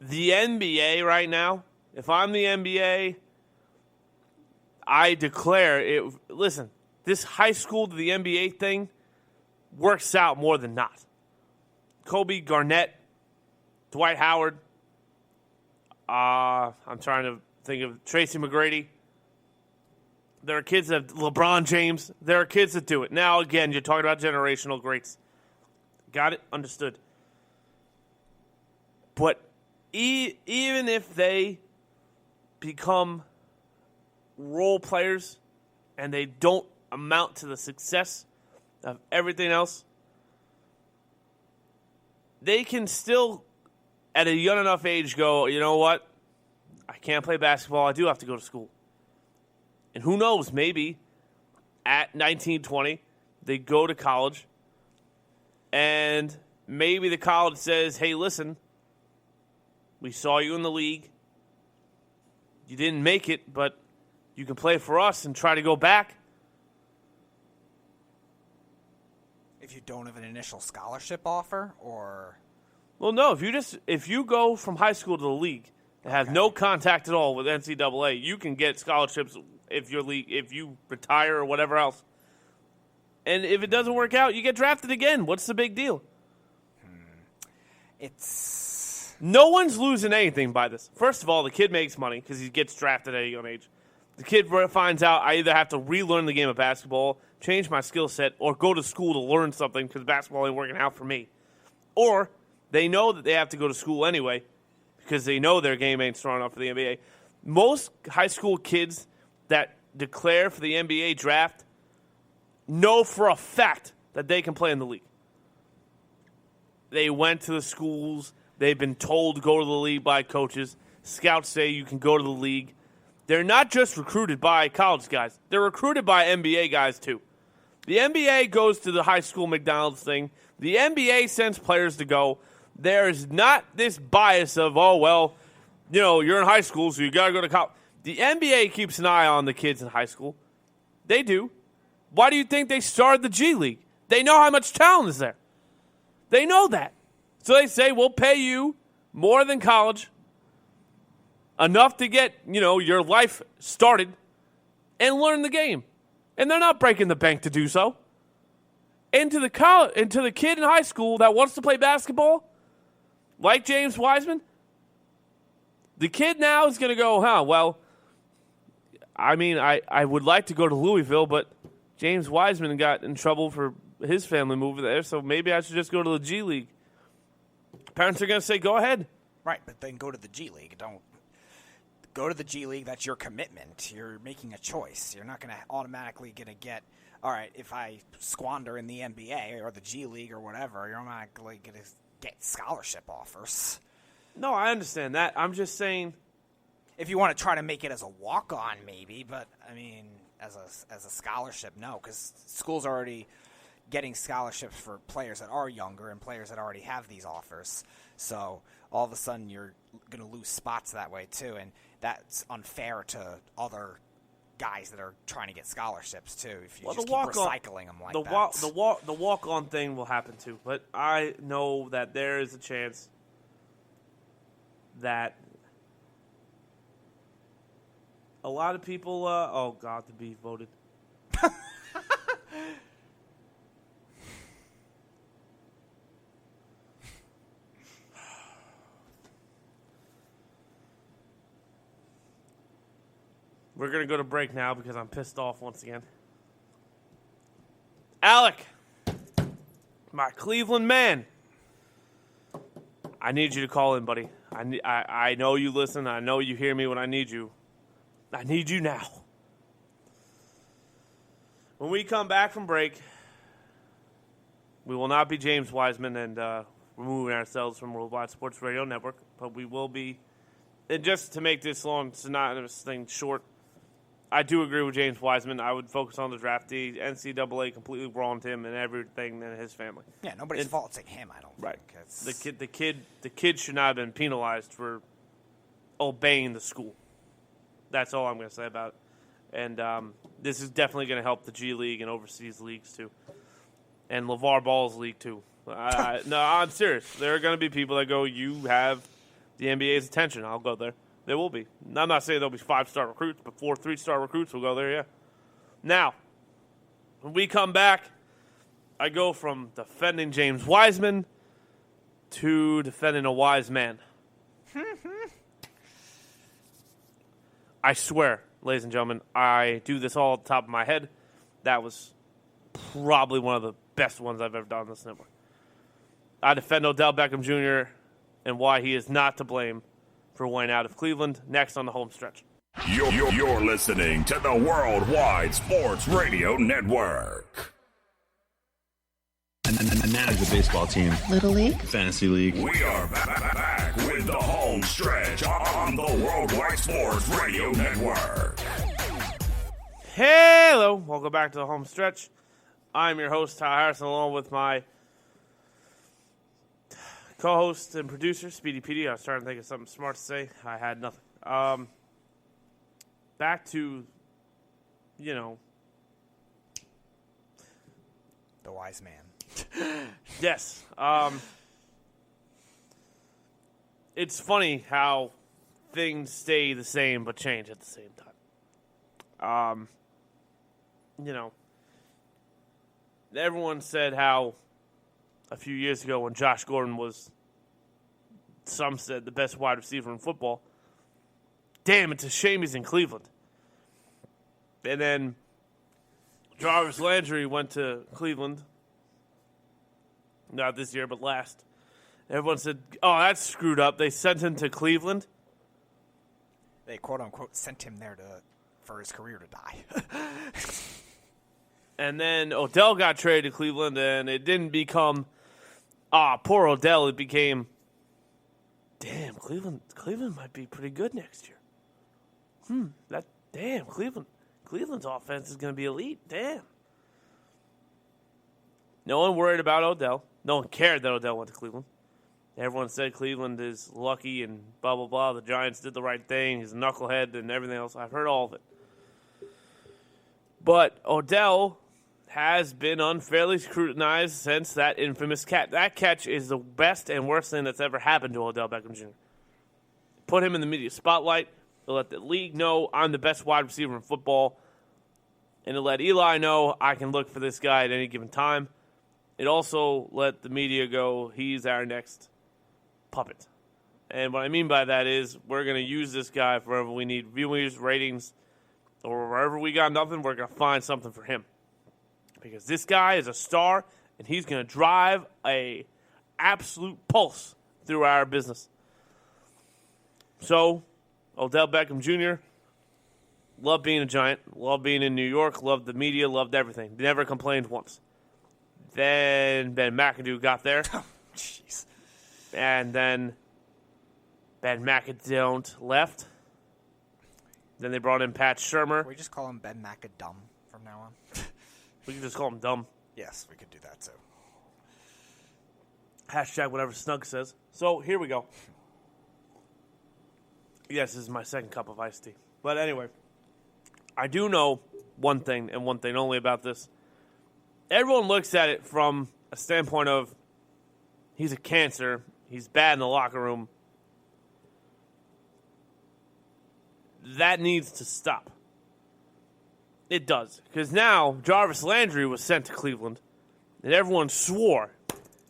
The NBA right now, if I'm the NBA, I declare it. Listen, this high school to the NBA thing works out more than not. Kobe, Garnett, Dwight Howard. I'm trying to think of Tracy McGrady. There are kids that LeBron James. There are kids that do it. Now, again, you're talking about generational greats. Got it? Understood. But even if they become role players and they don't amount to the success of everything else, they can still, at a young enough age, go, you know what? I can't play basketball. I do have to go to school. And who knows, maybe at 19, 20, they go to college, and maybe the college says, hey, listen, we saw you in the league. You didn't make it, but you can play for us and try to go back. If you don't have an initial scholarship offer, or? Well, no, if you go from high school to the league and have no contact at all with NCAA, you can get scholarships if you retire or whatever else. And if it doesn't work out, you get drafted again. What's the big deal? No one's losing anything by this. First of all, the kid makes money because he gets drafted at a young age. The kid finds out I either have to relearn the game of basketball, change my skill set, or go to school to learn something because basketball ain't working out for me. Or they know that they have to go to school anyway because they know their game ain't strong enough for the NBA. Most high school kids that declare for the NBA draft know for a fact that they can play in the league. They went to the schools. They've been told to go to the league by coaches. Scouts say you can go to the league. They're not just recruited by college guys. They're recruited by NBA guys, too. The NBA goes to the high school McDonald's thing. The NBA sends players to go. There is not this bias of, oh, well, you're in high school, so you got to go to college. The NBA keeps an eye on the kids in high school. They do. Why do you think they started the G League? They know how much talent is there. They know that. So they say, we'll pay you more than college, enough to get, your life started and learn the game. And they're not breaking the bank to do so. And to the kid in high school that wants to play basketball, like James Wiseman, the kid now is going to go, well, I mean, I would like to go to Louisville, but James Wiseman got in trouble for his family moving there, so maybe I should just go to the G League. Parents are going to say, go ahead. Right, but then go to the G League. Don't go to the G League. That's your commitment. You're making a choice. You're not going to automatically get, all right, if I squander in the NBA or the G League or whatever, you're not going to get scholarship offers. No, I understand that. I'm just saying, if you want to try to make it as a walk-on, maybe, but, I mean, as a scholarship, no, because schools are already getting scholarships for players that are younger and players that already have these offers. So all of a sudden you're going to lose spots that way too, and that's unfair to other guys that are trying to get scholarships too. If you just keep recycling them like that, the walk-on thing will happen too. But I know that there is a chance that a lot of people, to be voted. We're going to go to break now because I'm pissed off once again. Alec, my Cleveland man, I need you to call in, buddy. I know you listen. I know you hear me when I need you. I need you now. When we come back from break, we will not be James Wiseman and removing ourselves from Worldwide Sports Radio Network, but we will be, and just to make this long, synonymous thing short, I do agree with James Wiseman. I would focus on the draftee. NCAA completely wronged him and everything and his family. Yeah, nobody's faulting him, I don't right. think. The kid should not have been penalized for obeying the school. That's all I'm going to say about it. And this is definitely going to help the G League and overseas leagues too, and LeVar Ball's league too. No, I'm serious. There are going to be people that go, "You have the NBA's attention. I'll go there." There will be. I'm not saying there'll be 5-star recruits, but 4 3-star recruits will go there, yeah. Now, When we come back, I go from defending James Wiseman to defending a wise man. I swear, ladies and gentlemen, I do this all at the top of my head. That was probably one of the best ones I've ever done on this network. I defend Odell Beckham Jr. and why he is not to blame for winning out of Cleveland. Next on the home stretch. You're listening to the Worldwide Sports Radio Network. I manage a baseball team. Little League? Fantasy League. We are back with the home stretch on the Worldwide Sports Radio Network. Hello. Welcome back to the home stretch. I'm your host, Ty Harrison, along with my co-host and producer, Speedy PD. I was trying to think of something smart to say. I had nothing. Back to, the wise man. Yes. It's funny how things stay the same but change at the same time. Everyone said how a few years ago when Josh Gordon was, some said, the best wide receiver in football. Damn, it's a shame he's in Cleveland. And then Jarvis Landry went to Cleveland. Not this year, but last. Everyone said, oh, that's screwed up. They sent him to Cleveland. They, quote-unquote, sent him there for his career to die. And then Odell got traded to Cleveland, and it didn't become, poor Odell. It became, damn, Cleveland might be pretty good next year. Cleveland's offense is going to be elite. Damn. No one worried about Odell. No one cared that Odell went to Cleveland. Everyone said Cleveland is lucky and blah, blah, blah. The Giants did the right thing. He's a knucklehead and everything else. I've heard all of it. But Odell has been unfairly scrutinized since that infamous catch. That catch is the best and worst thing that's ever happened to Odell Beckham Jr. Put him in the media spotlight. To let the league know I'm the best wide receiver in football. And to let Eli know I can look for this guy at any given time. It also let the media go, he's our next puppet. And what I mean by that is we're going to use this guy for wherever we need viewers, ratings, or wherever we got nothing, we're going to find something for him. Because this guy is a star, and he's going to drive a absolute pulse through our business. So, Odell Beckham Jr., loved being a Giant, loved being in New York, loved the media, loved everything. Never complained once. Then Ben McAdoo got there. Jeez. And then Ben McAdoo left. Then they brought in Pat Shurmur. Can we just call him Ben McAdum from now on? We can just call him dumb. Yes, we could do that too. Hashtag whatever Snug says. So here we go. Yes, this is my second cup of iced tea. But anyway, I do know one thing and one thing only about this. Everyone looks at it from a standpoint of he's a cancer, he's bad in the locker room. That needs to stop. It does. Because now Jarvis Landry was sent to Cleveland, and everyone swore,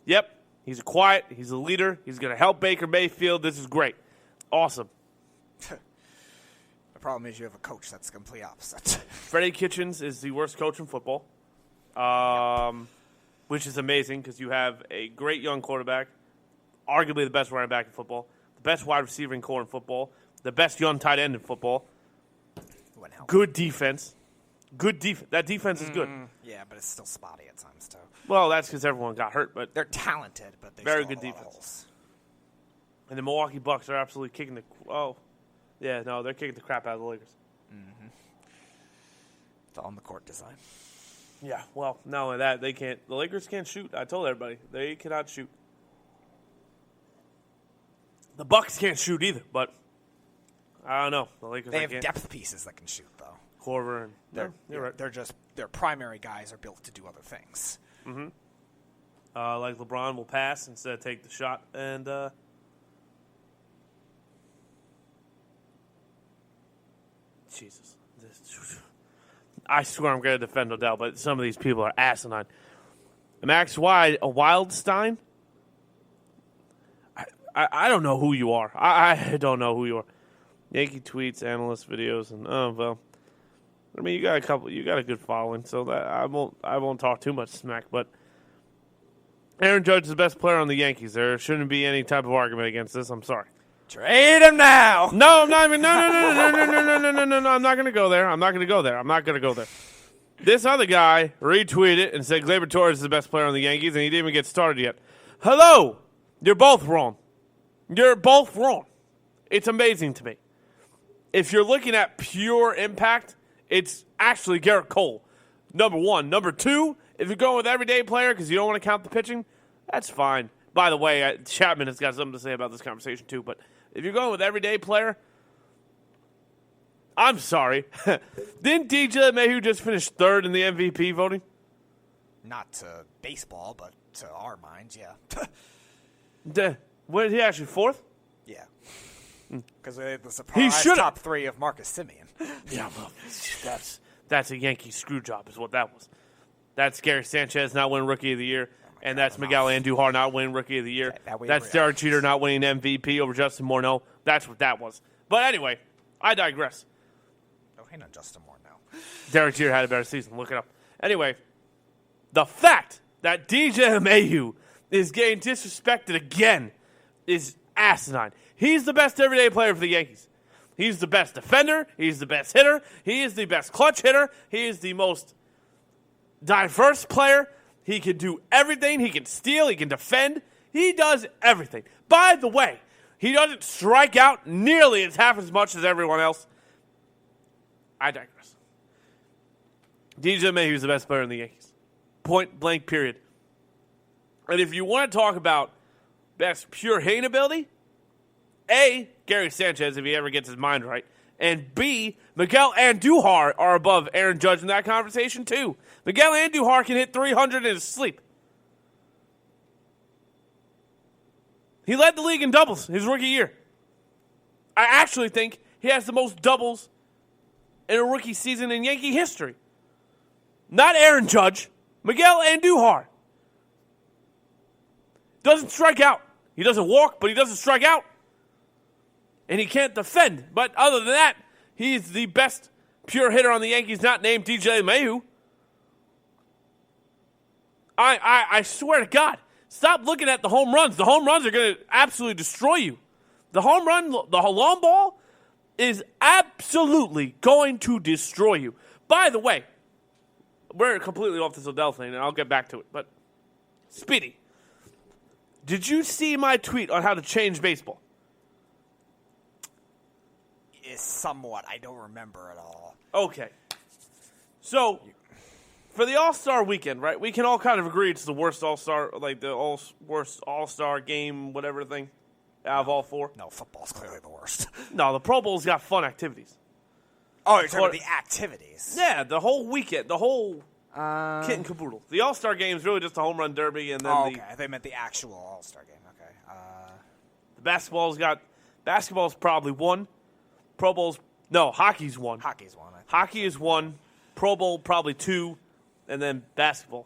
yep, he's quiet, he's a leader, he's going to help Baker Mayfield, this is great. Awesome. The problem is you have a coach that's the complete opposite. Freddie Kitchens is the worst coach in football. Which is amazing because you have a great young quarterback, arguably the best running back in football, the best wide receiving core in football, the best young tight end in football. Good defense. That defense is good. Yeah, but it's still spotty at times, too. Well, that's because everyone got hurt, but they're talented, but they very still good have a lot of defense. And the Milwaukee Bucks are absolutely kicking they're kicking the crap out of the Lakers. Mm-hmm. It's all in the court design. Yeah, well, not only that, the Lakers can't shoot. I told everybody, they cannot shoot. The Bucks can't shoot either, but I don't know. The Lakers they have depth pieces that can shoot, though. Corver and you're right. They're just their primary guys are built to do other things. Mm-hmm. Like LeBron will pass instead of take the shot, and Jesus, I swear I'm going to defend Odell, but some of these people are asinine. Max Wildstein? I don't know who you are. I don't know who you are. Yankee tweets, analyst videos, and I mean, you got a good following, so that I won't talk too much smack, but Aaron Judge is the best player on the Yankees. There shouldn't be any type of argument against this. I'm sorry. Trade him now. No, I'm not even. No. I'm not going to go there. This other guy retweeted and said Gleyber Torres is the best player on the Yankees, and he didn't even get started yet. Hello, you're both wrong. It's amazing to me. If you're looking at pure impact, it's actually Garrett Cole, number one. Number two, if you're going with everyday player because you don't want to count the pitching, that's fine. By the way, Chapman has got something to say about this conversation too, but if you're going with everyday player, I'm sorry. Didn't DJ LeMahieu just finish third in the MVP voting? Not to baseball, but to our minds, yeah. Was he actually fourth? Yeah. Because the surprise top three of Marcus Semien. Yeah, well, that's a Yankee screw job is what that was. That's Gary Sanchez not winning Rookie of the Year, and that's Miguel Andujar not winning Rookie of the Year. That's Derek Jeter not winning MVP over Justin Morneau. That's what that was. But anyway, I digress. No hate on Justin Morneau. Derek Jeter had a better season. Look it up. Anyway, the fact that DJ LeMahieu is getting disrespected again is asinine. He's the best everyday player for the Yankees. He's the best defender. He's the best hitter. He is the best clutch hitter. He is the most diverse player. He can do everything. He can steal. He can defend. He does everything. By the way, he doesn't strike out nearly half as much as everyone else. I digress. DJ LeMahieu is the best player in the Yankees. Point blank, period. And if you want to talk about best pure hitting ability, A, Gary Sanchez, if he ever gets his mind right, and B, Miguel Andujar are above Aaron Judge in that conversation too. Miguel Andujar can hit 300 in his sleep. He led the league in doubles his rookie year. I actually think he has the most doubles in a rookie season in Yankee history. Not Aaron Judge, Miguel Andujar. Doesn't strike out. He doesn't walk, but he doesn't strike out. And he can't defend. But other than that, he's the best pure hitter on the Yankees, not named DJ LeMahieu. I swear to God, stop looking at the home runs. The home runs are going to absolutely destroy you. The home run, the long ball, is absolutely going to destroy you. By the way, we're completely off this Odell thing, and I'll get back to it. But, Speedy, did you see my tweet on how to change baseball? Somewhat. I don't remember at all. Okay. So, for the All-Star weekend, right, we can all kind of agree it's the worst All-Star, like the worst All-Star game, whatever thing, out of all four. No, football's clearly the worst. No, the Pro Bowl's got fun activities. Oh, you're talking about the activities. Yeah, the whole weekend, the whole kit and caboodle. The All-Star game is really just a home run derby, and then okay. They meant the actual All-Star game. Okay. The basketball's probably one. Pro Bowl's hockey's one. Hockey's one. Hockey is one. Pro Bowl probably two, and then basketball.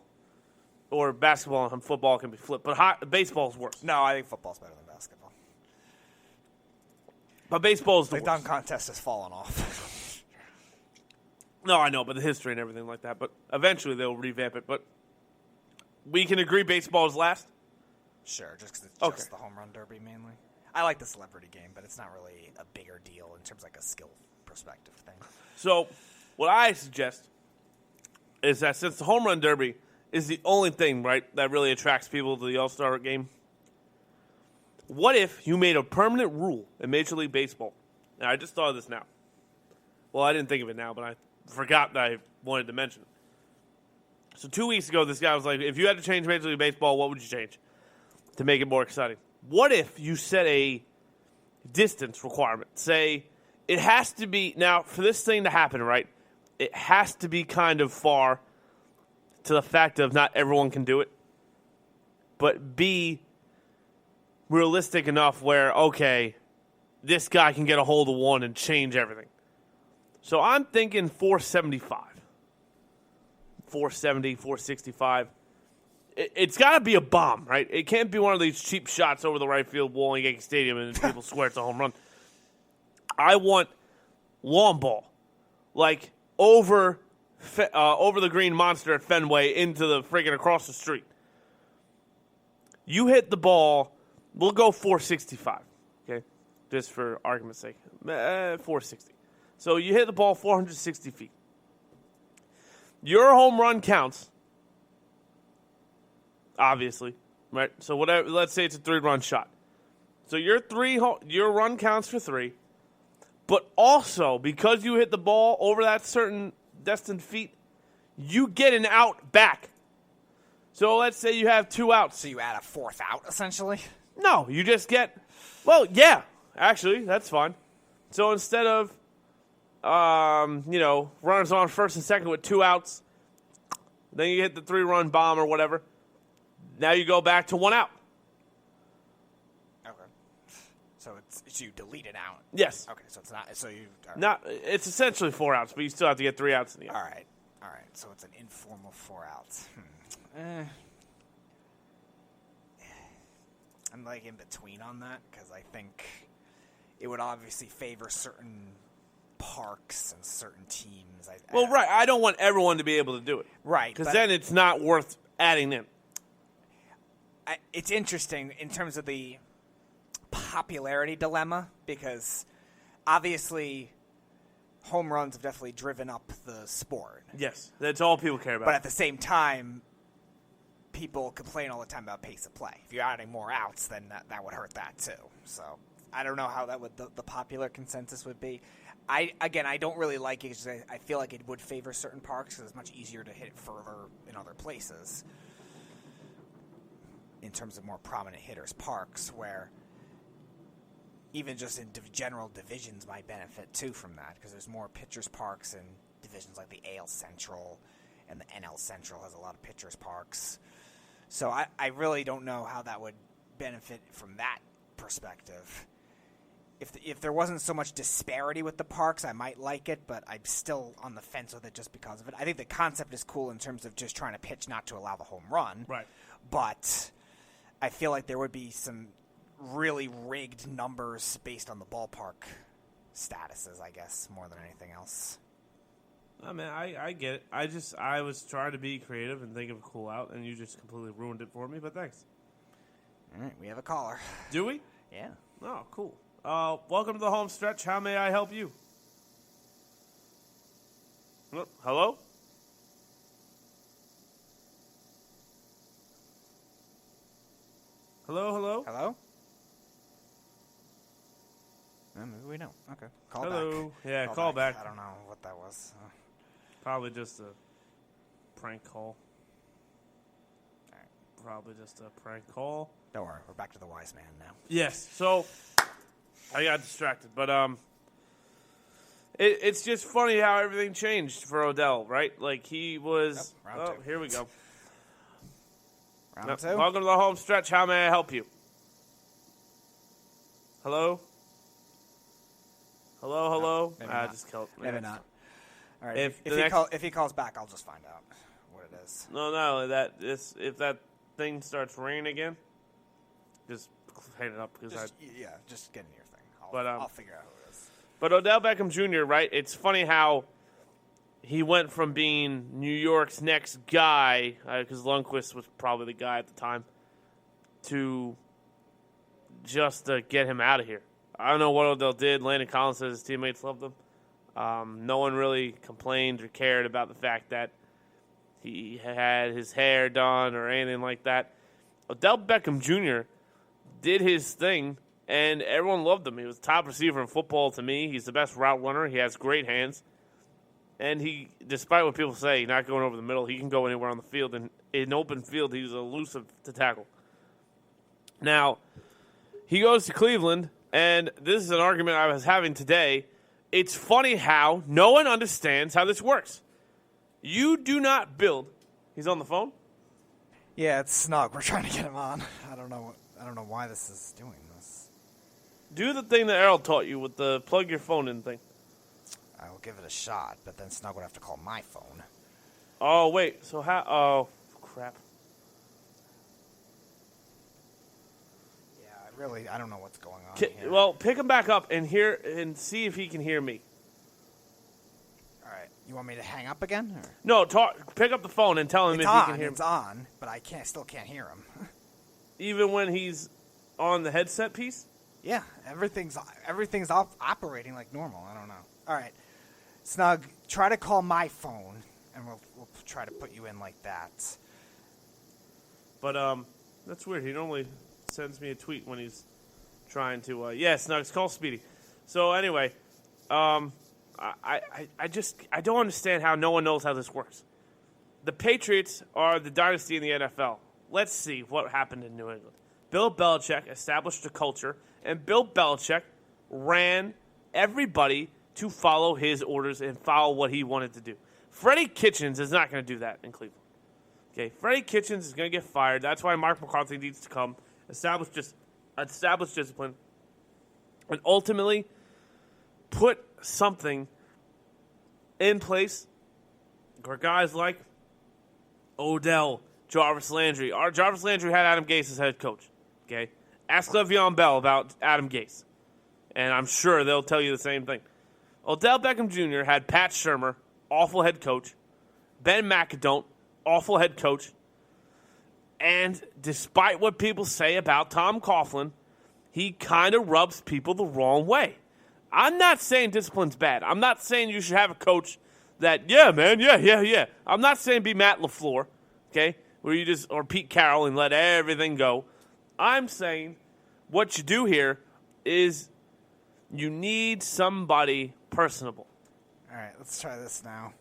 Or basketball and football can be flipped, but baseball's worse. No, I think football's better than basketball. But baseball's the worst. The dunk contest has fallen off. No, I know, but the history and everything like that. But eventually they'll revamp it. But we can agree baseball is last? Sure, just because it's just the home run derby mainly. I like the celebrity game, but it's not really a bigger deal in terms of like a skill perspective thing. So what I suggest is that since the home run derby is the only thing, right, that really attracts people to the All-Star game, what if you made a permanent rule in Major League Baseball? Now, I just thought of this now. Well, I didn't think of it now, but I forgot that I wanted to mention it. So 2 weeks ago, this guy was like, if you had to change Major League Baseball, what would you change to make it more exciting? What if you set a distance requirement? Say it has to be, now for this thing to happen, right, it has to be kind of far to the fact of not everyone can do it, but be realistic enough where, okay, this guy can get a hold of one and change everything. So I'm thinking 475. 470, 465. It's got to be a bomb, right? It can't be one of these cheap shots over the right field wall in Yankee Stadium and people swear it's a home run. I want long ball, like over the green monster at Fenway into the friggin' across the street. You hit the ball, we'll go 465, okay? Just for argument's sake. 460. So you hit the ball 460 feet. Your home run counts, obviously, right? So whatever. Let's say it's a 3-run shot. So your run counts for 3, but also because you hit the ball over that certain destined feet, you get an out back. So let's say you have 2 outs. So you add a 4th out, essentially? No, you just get. Well, yeah, actually, that's fine. So instead of, runners on first and second with 2 outs, then you hit the 3-run bomb or whatever. Now you go back to 1 out. Okay. So it's you delete an out. Yes. Okay. So it's not. So you. Right. Not. It's essentially 4 outs, but you still have to get 3 outs in the end. All right. So it's an informal 4 outs. I'm like in between on that because I think it would obviously favor certain parks and certain teams. Right. I don't want everyone to be able to do it. Right. Because then it's not worth adding in. It's interesting in terms of the popularity dilemma because obviously home runs have definitely driven up the sport. Yes, that's all people care about. But at the same time, people complain all the time about pace of play. If you're adding more outs, then that would hurt that too. So I don't know how that would the popular consensus would be. I don't really like it because I feel like it would favor certain parks because it's much easier to hit it further in other places. In terms of more prominent hitters, parks where even just in general divisions might benefit too from that because there's more pitchers parks in divisions like the AL Central and the NL Central has a lot of pitchers parks. So I really don't know how that would benefit from that perspective. If there wasn't so much disparity with the parks, I might like it, but I'm still on the fence with it just because of it. I think the concept is cool in terms of just trying to pitch not to allow the home run. Right. But I feel like there would be some really rigged numbers based on the ballpark statuses, I guess, more than anything else. I mean, I get it. I was trying to be creative and think of a cool out, and you just completely ruined it for me, but thanks. All right, we have a caller. Do we? Yeah. Oh, cool. Welcome to the home stretch. How may I help you? Hello? Hello? Hello? Maybe we don't. Okay. Call Hello. back. Yeah, call back. I don't know what that was. Probably just a prank call. All right. Probably just a prank call. Don't worry. We're back to the wise man now. Yes. So I got distracted, but it's just funny how everything changed for Odell, right? Like he was. Round two. Here we go. Round two. Welcome to the home stretch. How may I help you? Hello? Hello? Maybe not. Just killed. Maybe not. All right. If he calls back, I'll just find out what it is. No. If that thing starts ringing again, just hang it up because just get in your thing. I'll figure out who it is. But Odell Beckham Jr., right? It's funny how he went from being New York's next guy, because Lundqvist was probably the guy at the time, to just to get him out of here. I don't know what Odell did. Landon Collins says his teammates loved him. No one really complained or cared about the fact that he had his hair done or anything like that. Odell Beckham Jr. did his thing, and everyone loved him. He was the top receiver in football to me. He's the best route runner. He has great hands. And he, despite what people say, not going over the middle, he can go anywhere on the field. And in open field, he's elusive to tackle. Now, he goes to Cleveland, and this is an argument I was having today. It's funny how no one understands how this works. You do not build. He's on the phone? Yeah, it's Snug. We're trying to get him on. I don't know why this is doing this. Do the thing that Errol taught you with the plug your phone in thing. I will give it a shot, but then Snug would have to call my phone. Oh, wait. So how? Oh, crap. Yeah, I don't know what's going on here. Well, pick him back up and see if he can hear me. All right. You want me to hang up again? Or? No, pick up the phone and tell him if he can hear me. It's on, but I still can't hear him. Even when he's on the headset piece? Yeah, everything's operating like normal. I don't know. All right. Snug, try to call my phone, and we'll try to put you in like that. But that's weird. He normally sends me a tweet when he's trying to. Snugs, call Speedy. So anyway, I don't understand how no one knows how this works. The Patriots are the dynasty in the NFL. Let's see what happened in New England. Bill Belichick established a culture, and Bill Belichick ran everybody to follow his orders and follow what he wanted to do. Freddie Kitchens is not going to do that in Cleveland. Okay, Freddie Kitchens is going to get fired. That's why Mark McCarthy needs to come, establish discipline, and ultimately put something in place where guys like Odell, Jarvis Landry. Jarvis Landry had Adam Gase as head coach. Okay, ask Le'Veon Bell about Adam Gase, and I'm sure they'll tell you the same thing. Odell Beckham Jr. had Pat Shurmur, awful head coach. Ben McAdoo, awful head coach. And despite what people say about Tom Coughlin, he kind of rubs people the wrong way. I'm not saying discipline's bad. I'm not saying you should have a coach that, yeah, man, yeah. I'm not saying be Matt LaFleur, okay, or Pete Carroll and let everything go. I'm saying what you do here is you need somebody personable. All right, let's try this now.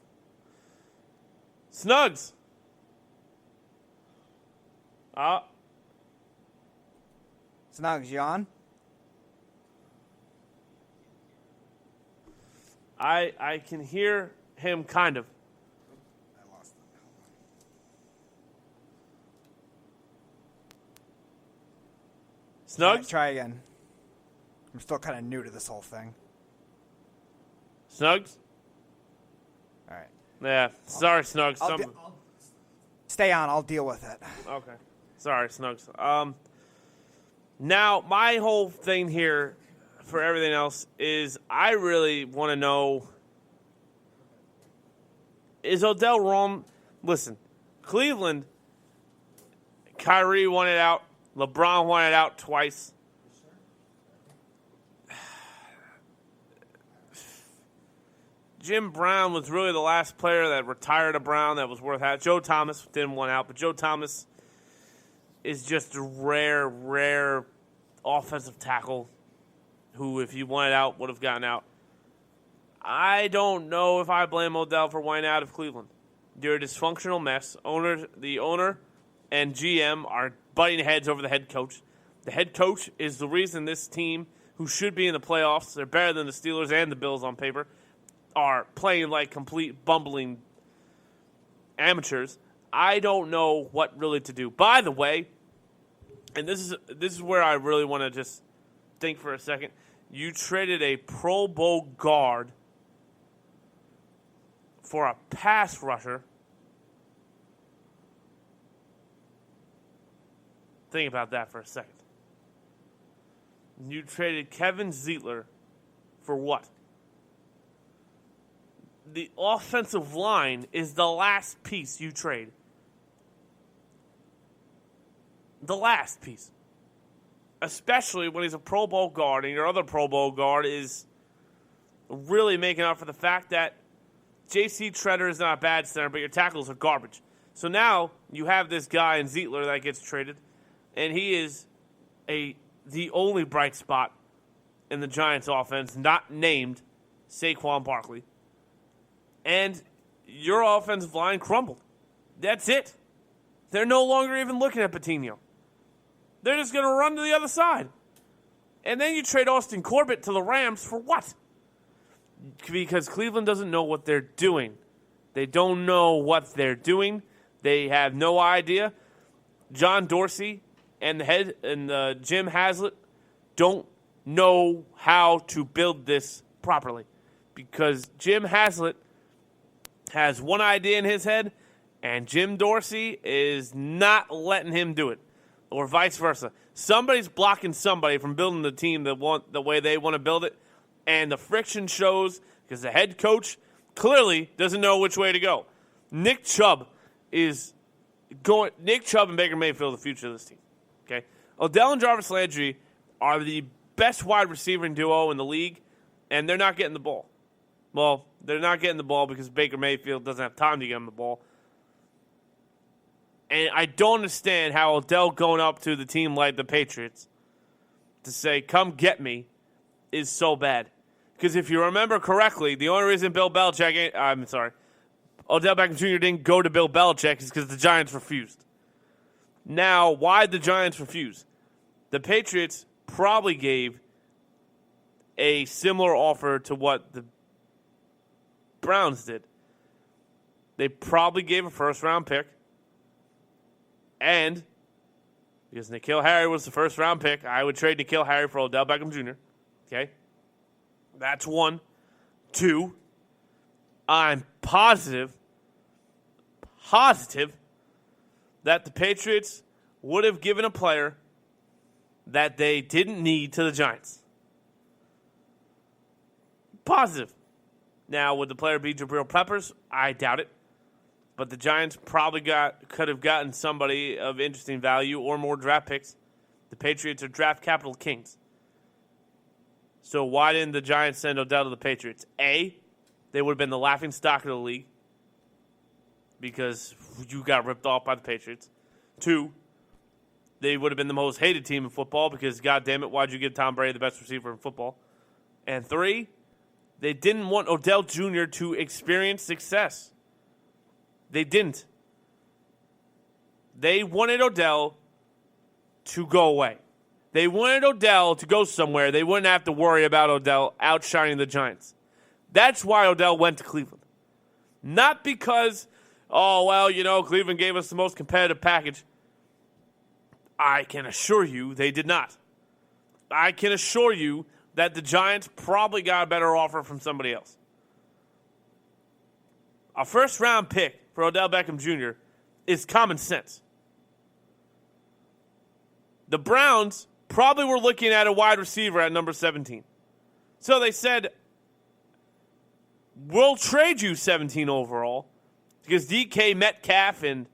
Snugs. Snugs, you on? I can hear him kind of. I lost it. Snugs? Try again. I'm still kind of new to this whole thing. Snugs? All right. Yeah. Sorry, Snugs. Stay on. I'll deal with it. Okay. Sorry, Snugs. Now, my whole thing here for everything else is I really want to know, is Odell wrong? Listen, Cleveland, Kyrie wanted out. LeBron wanted out twice. Jim Brown was really the last player that retired a Brown that was worth having. Joe Thomas didn't want out, but Joe Thomas is just a rare offensive tackle who, if you wanted out, would have gotten out. I don't know if I blame Odell for wanting out of Cleveland. They're a dysfunctional mess. The owner and GM are butting heads over the head coach. The head coach is the reason this team, who should be in the playoffs, they're better than the Steelers and the Bills on paper, are playing like complete bumbling amateurs. I don't know what really to do. By the way, and this is where I really want to just think for a second. You traded a Pro Bowl guard for a pass rusher. Think about that for a second. You traded Kevin Zeitler for what? The offensive line is the last piece you trade. The last piece. Especially when he's a Pro Bowl guard and your other Pro Bowl guard is really making up for the fact that J.C. Treader is not a bad center, but your tackles are garbage. So now you have this guy in Zeitler that gets traded, and he is the only bright spot in the Giants' offense, not named Saquon Barkley. And your offensive line crumbled. That's it. They're no longer even looking at Patino. They're just going to run to the other side. And then you trade Austin Corbett to the Rams for what? Because Cleveland doesn't know what they're doing. They don't know what they're doing. They have no idea. John Dorsey and Jim Haslett don't know how to build this properly. Because Jim Haslett has one idea in his head, And Jim Dorsey is not letting him do it, or vice versa. Somebody's blocking somebody from building the team the way they want to build it, and the friction shows because the head coach clearly doesn't know which way to go. Nick Chubb and Baker Mayfield are the future of this team. Okay, Odell and Jarvis Landry are the best wide receiving duo in the league, and they're not getting the ball. Well, they're not getting the ball because Baker Mayfield doesn't have time to get them the ball. And I don't understand how Odell going up to the team like the Patriots to say, come get me, is so bad. Because if you remember correctly, the only reason Odell Beckham Jr. didn't go to Bill Belichick is because the Giants refused. Now, why did the Giants refuse? The Patriots probably gave a similar offer to what the Browns did. They probably gave a first-round pick. And because N'Keal Harry was the first-round pick, I would trade N'Keal Harry for Odell Beckham Jr. Okay? That's one. Two, I'm positive that the Patriots would have given a player that they didn't need to the Giants. Positive. Now, would the player be Jabril Peppers? I doubt it. But the Giants probably could have gotten somebody of interesting value or more draft picks. The Patriots are draft capital kings. So why didn't the Giants send Odell to the Patriots? A, they would have been the laughingstock of the league because you got ripped off by the Patriots. Two, they would have been the most hated team in football because, God damn it, why'd you give Tom Brady the best receiver in football? And three, they didn't want Odell Jr. to experience success. They didn't. They wanted Odell to go away. They wanted Odell to go somewhere. They wouldn't have to worry about Odell outshining the Giants. That's why Odell went to Cleveland. Not because, Cleveland gave us the most competitive package. I can assure you they did not. I can assure you that the Giants probably got a better offer from somebody else. A first-round pick for Odell Beckham Jr. is common sense. The Browns probably were looking at a wide receiver at number 17. So they said, we'll trade you 17 overall because DK Metcalf and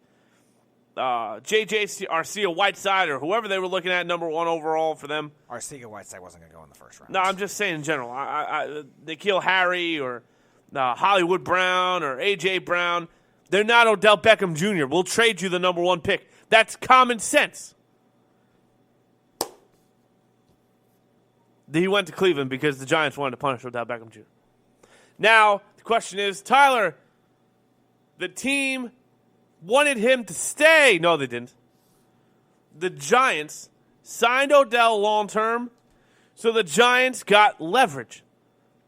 J.J. Arcega-Whiteside or whoever they were looking at number 1 overall for them. Arcega-Whiteside wasn't going to go in the first round. No, I'm just saying in general. N'Keal Harry or Hollywood Brown or A.J. Brown, they're not Odell Beckham Jr. We'll trade you the number 1 pick. That's common sense. He went to Cleveland because the Giants wanted to punish Odell Beckham Jr. Now, the question is, Tyler, the team wanted him to stay. No, they didn't. The Giants signed Odell long-term, so the Giants got leverage.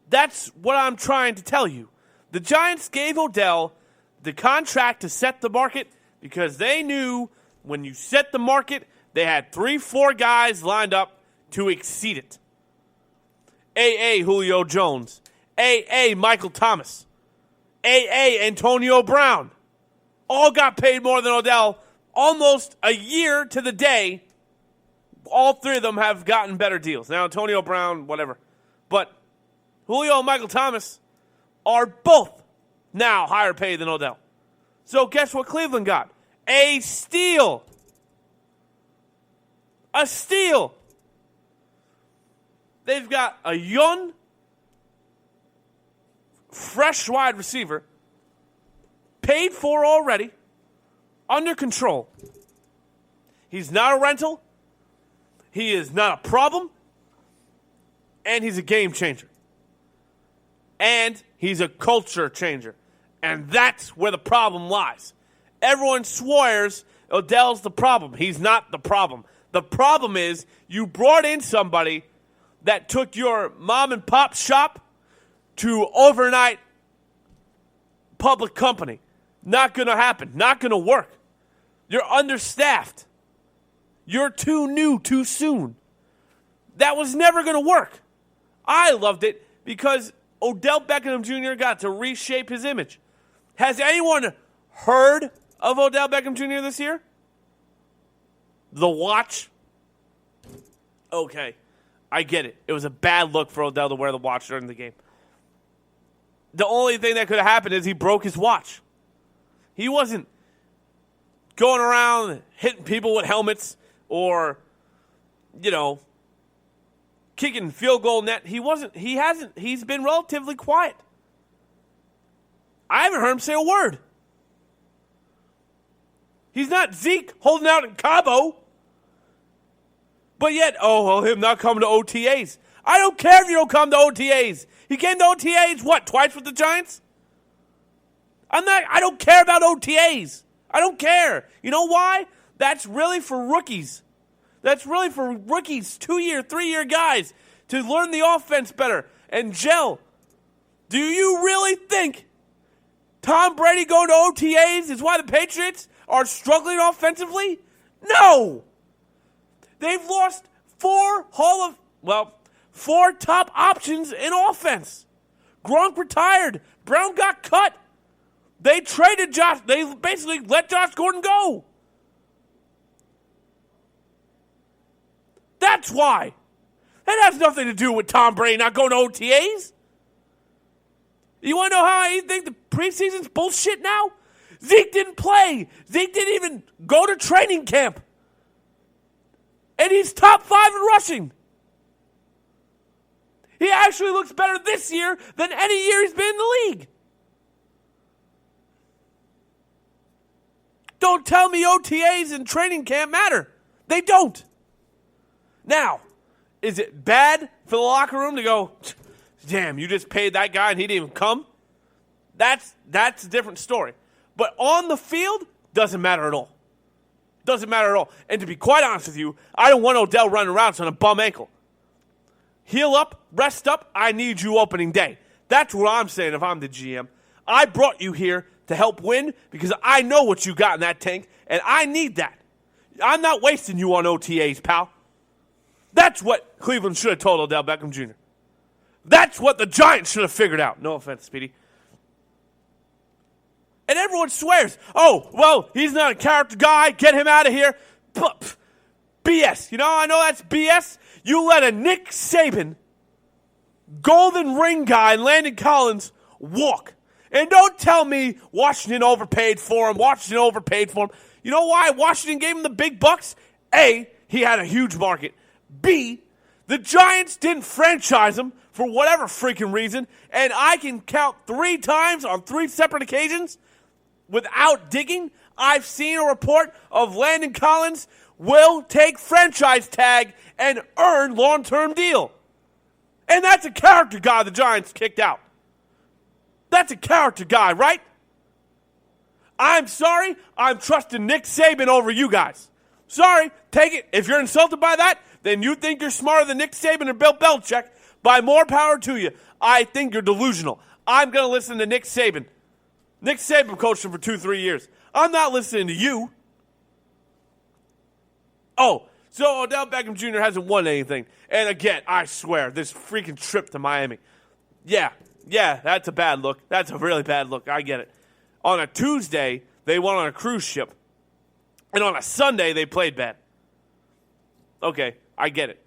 That's what I'm trying to tell you. The Giants gave Odell the contract to set the market because they knew when you set the market, they had 3-4 guys lined up to exceed it. A.A. Julio Jones. A.A. Michael Thomas. A.A. Antonio Brown. All got paid more than Odell almost a year to the day. All three of them have gotten better deals. Now, Antonio Brown, whatever. But Julio and Michael Thomas are both now higher paid than Odell. So guess what Cleveland got? A steal. A steal. They've got a young, fresh wide receiver, paid for already, under control. He's not a rental. He is not a problem. And he's a game changer. And he's a culture changer. And that's where the problem lies. Everyone swears Odell's the problem. He's not the problem. The problem is you brought in somebody that took your mom and pop shop to overnight public company. Not going to happen. Not going to work. You're understaffed. You're too new too soon. That was never going to work. I loved it because Odell Beckham Jr. got to reshape his image. Has anyone heard of Odell Beckham Jr. this year? The watch? Okay, I get it. It was a bad look for Odell to wear the watch during the game. The only thing that could have happened is he broke his watch. He wasn't going around hitting people with helmets or, kicking field goal net. He's been relatively quiet. I haven't heard him say a word. He's not Zeke holding out in Cabo. But yet, him not coming to OTAs. I don't care if you don't come to OTAs. He came to OTAs, twice with the Giants? I don't care about OTAs. I don't care. You know why? That's really for rookies. That's really for rookies, 2-year, 3-year guys, to learn the offense better and gel. Do you really think Tom Brady going to OTAs is why the Patriots are struggling offensively? No. They've lost 4 top options in offense. Gronk retired. Brown got cut. They traded Josh. They basically let Josh Gordon go. That's why. That has nothing to do with Tom Brady not going to OTAs. You want to know how I think the preseason's bullshit now? Zeke didn't play. Zeke didn't even go to training camp. And he's top 5 in rushing. He actually looks better this year than any year he's been in the league. Don't tell me OTAs and training camp matter. They don't. Now, is it bad for the locker room to go, damn, you just paid that guy and he didn't even come? That's a different story. But on the field, doesn't matter at all. Doesn't matter at all. And to be quite honest with you, I don't want Odell running around on a bum ankle. Heal up, rest up, I need you opening day. That's what I'm saying if I'm the GM. I brought you here to help win because I know what you got in that tank, and I need that. I'm not wasting you on OTAs, pal. That's what Cleveland should have told Odell Beckham Jr. That's what the Giants should have figured out. No offense, Speedy. And everyone swears, he's not a character guy. Get him out of here. BS. I know that's BS. You let a Nick Saban, golden ring guy, and Landon Collins walk. And don't tell me Washington overpaid for him. You know why Washington gave him the big bucks? A, he had a huge market. B, the Giants didn't franchise him for whatever freaking reason. And I can count 3 times on 3 separate occasions without digging. I've seen a report of Landon Collins will take franchise tag and earn long-term deal. And that's a character guy the Giants kicked out. That's a character guy, right? I'm sorry. I'm trusting Nick Saban over you guys. Sorry. Take it. If you're insulted by that, then you think you're smarter than Nick Saban or Bill Belichick. By more power to you. I think you're delusional. I'm going to listen to Nick Saban. Nick Saban coached him for 2-3 years. I'm not listening to you. So Odell Beckham Jr. hasn't won anything. And again, I swear, this freaking trip to Miami. Yeah, that's a bad look. That's a really bad look. I get it. On a Tuesday, they went on a cruise ship. And on a Sunday, they played bad. Okay, I get it.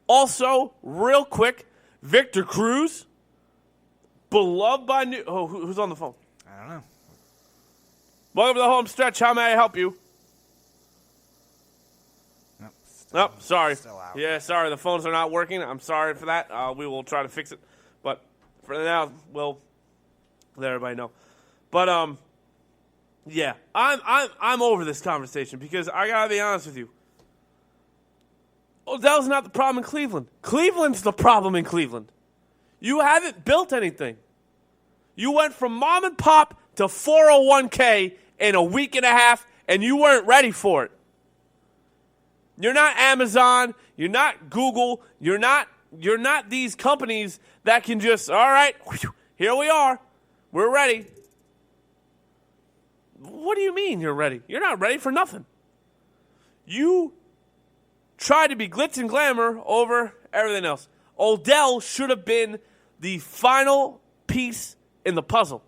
Also, real quick, Victor Cruz, beloved by New... Oh, who's on the phone? I don't know. Welcome to the home stretch. How may I help you? Nope, sorry. Still out. Yeah, sorry. The phones are not working. I'm sorry for that. We will try to fix it. But for now, we'll let everybody know. But yeah, I'm over this conversation because I gotta be honest with you. Odell's not the problem in Cleveland. Cleveland's the problem in Cleveland. You haven't built anything. You went from mom and pop to 401k in a week and a half, and you weren't ready for it. You're not Amazon. You're not Google. You're not these companies that can just, all right, here we are. We're ready. What do you mean you're ready? You're not ready for nothing. You try to be glitz and glamour over everything else. Odell should have been the final piece in the puzzle,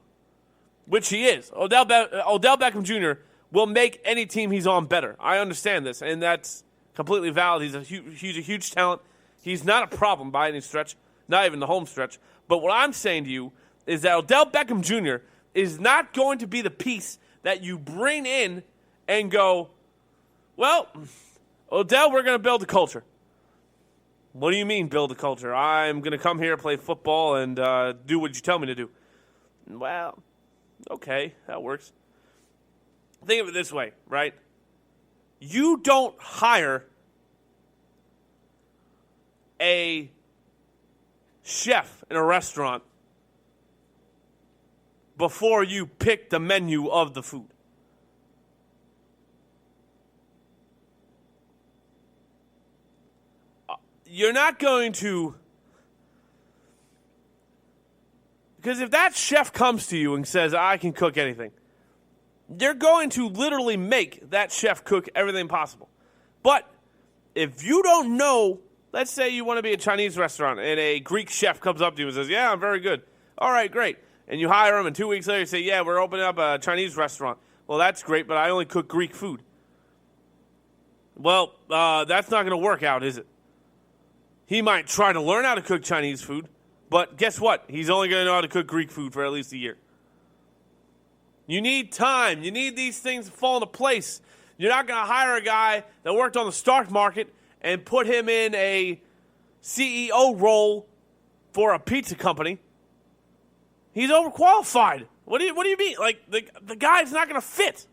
which he is. Odell Beckham Jr. will make any team he's on better. I understand this, and that's completely valid. He's a huge talent. He's not a problem by any stretch, not even the home stretch. But what I'm saying to you is that Odell Beckham Jr. is not going to be the piece that you bring in and go, well, Odell, we're going to build a culture. What do you mean build a culture? I'm going to come here, play football, and do what you tell me to do. Well, okay, that works. Think of it this way, right? You don't hire a chef in a restaurant before you pick the menu of the food. You're not going to... Because if that chef comes to you and says, I can cook anything, you're going to literally make that chef cook everything possible. But if you don't know, let's say you want to be a Chinese restaurant and a Greek chef comes up to you and says, yeah, I'm very good. All right, great. And you hire him, and 2 weeks later you say, yeah, we're opening up a Chinese restaurant. Well, that's great, but I only cook Greek food. Well, that's not going to work out, is it? He might try to learn how to cook Chinese food, but guess what? He's only going to know how to cook Greek food for at least a year. You need time. You need these things to fall into place. You're not going to hire a guy that worked on the stock market and put him in a CEO role for a pizza company. He's overqualified. What do you mean? Like, the guy's not going to fit.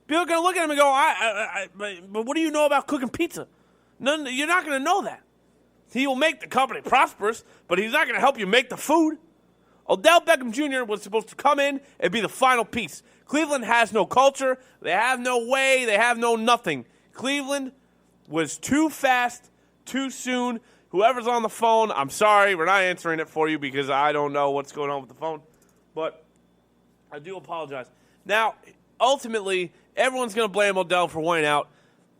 People are going to look at him and go, but what do you know about cooking pizza? None. You're not going to know that. He will make the company prosperous, but he's not going to help you make the food. Odell Beckham Jr. was supposed to come in and be the final piece. Cleveland has no culture. They have no way. They have no nothing. Cleveland was too fast, too soon. Whoever's on the phone, I'm sorry. We're not answering it for you because I don't know what's going on with the phone. But I do apologize. Now, ultimately, everyone's going to blame Odell for wanting out.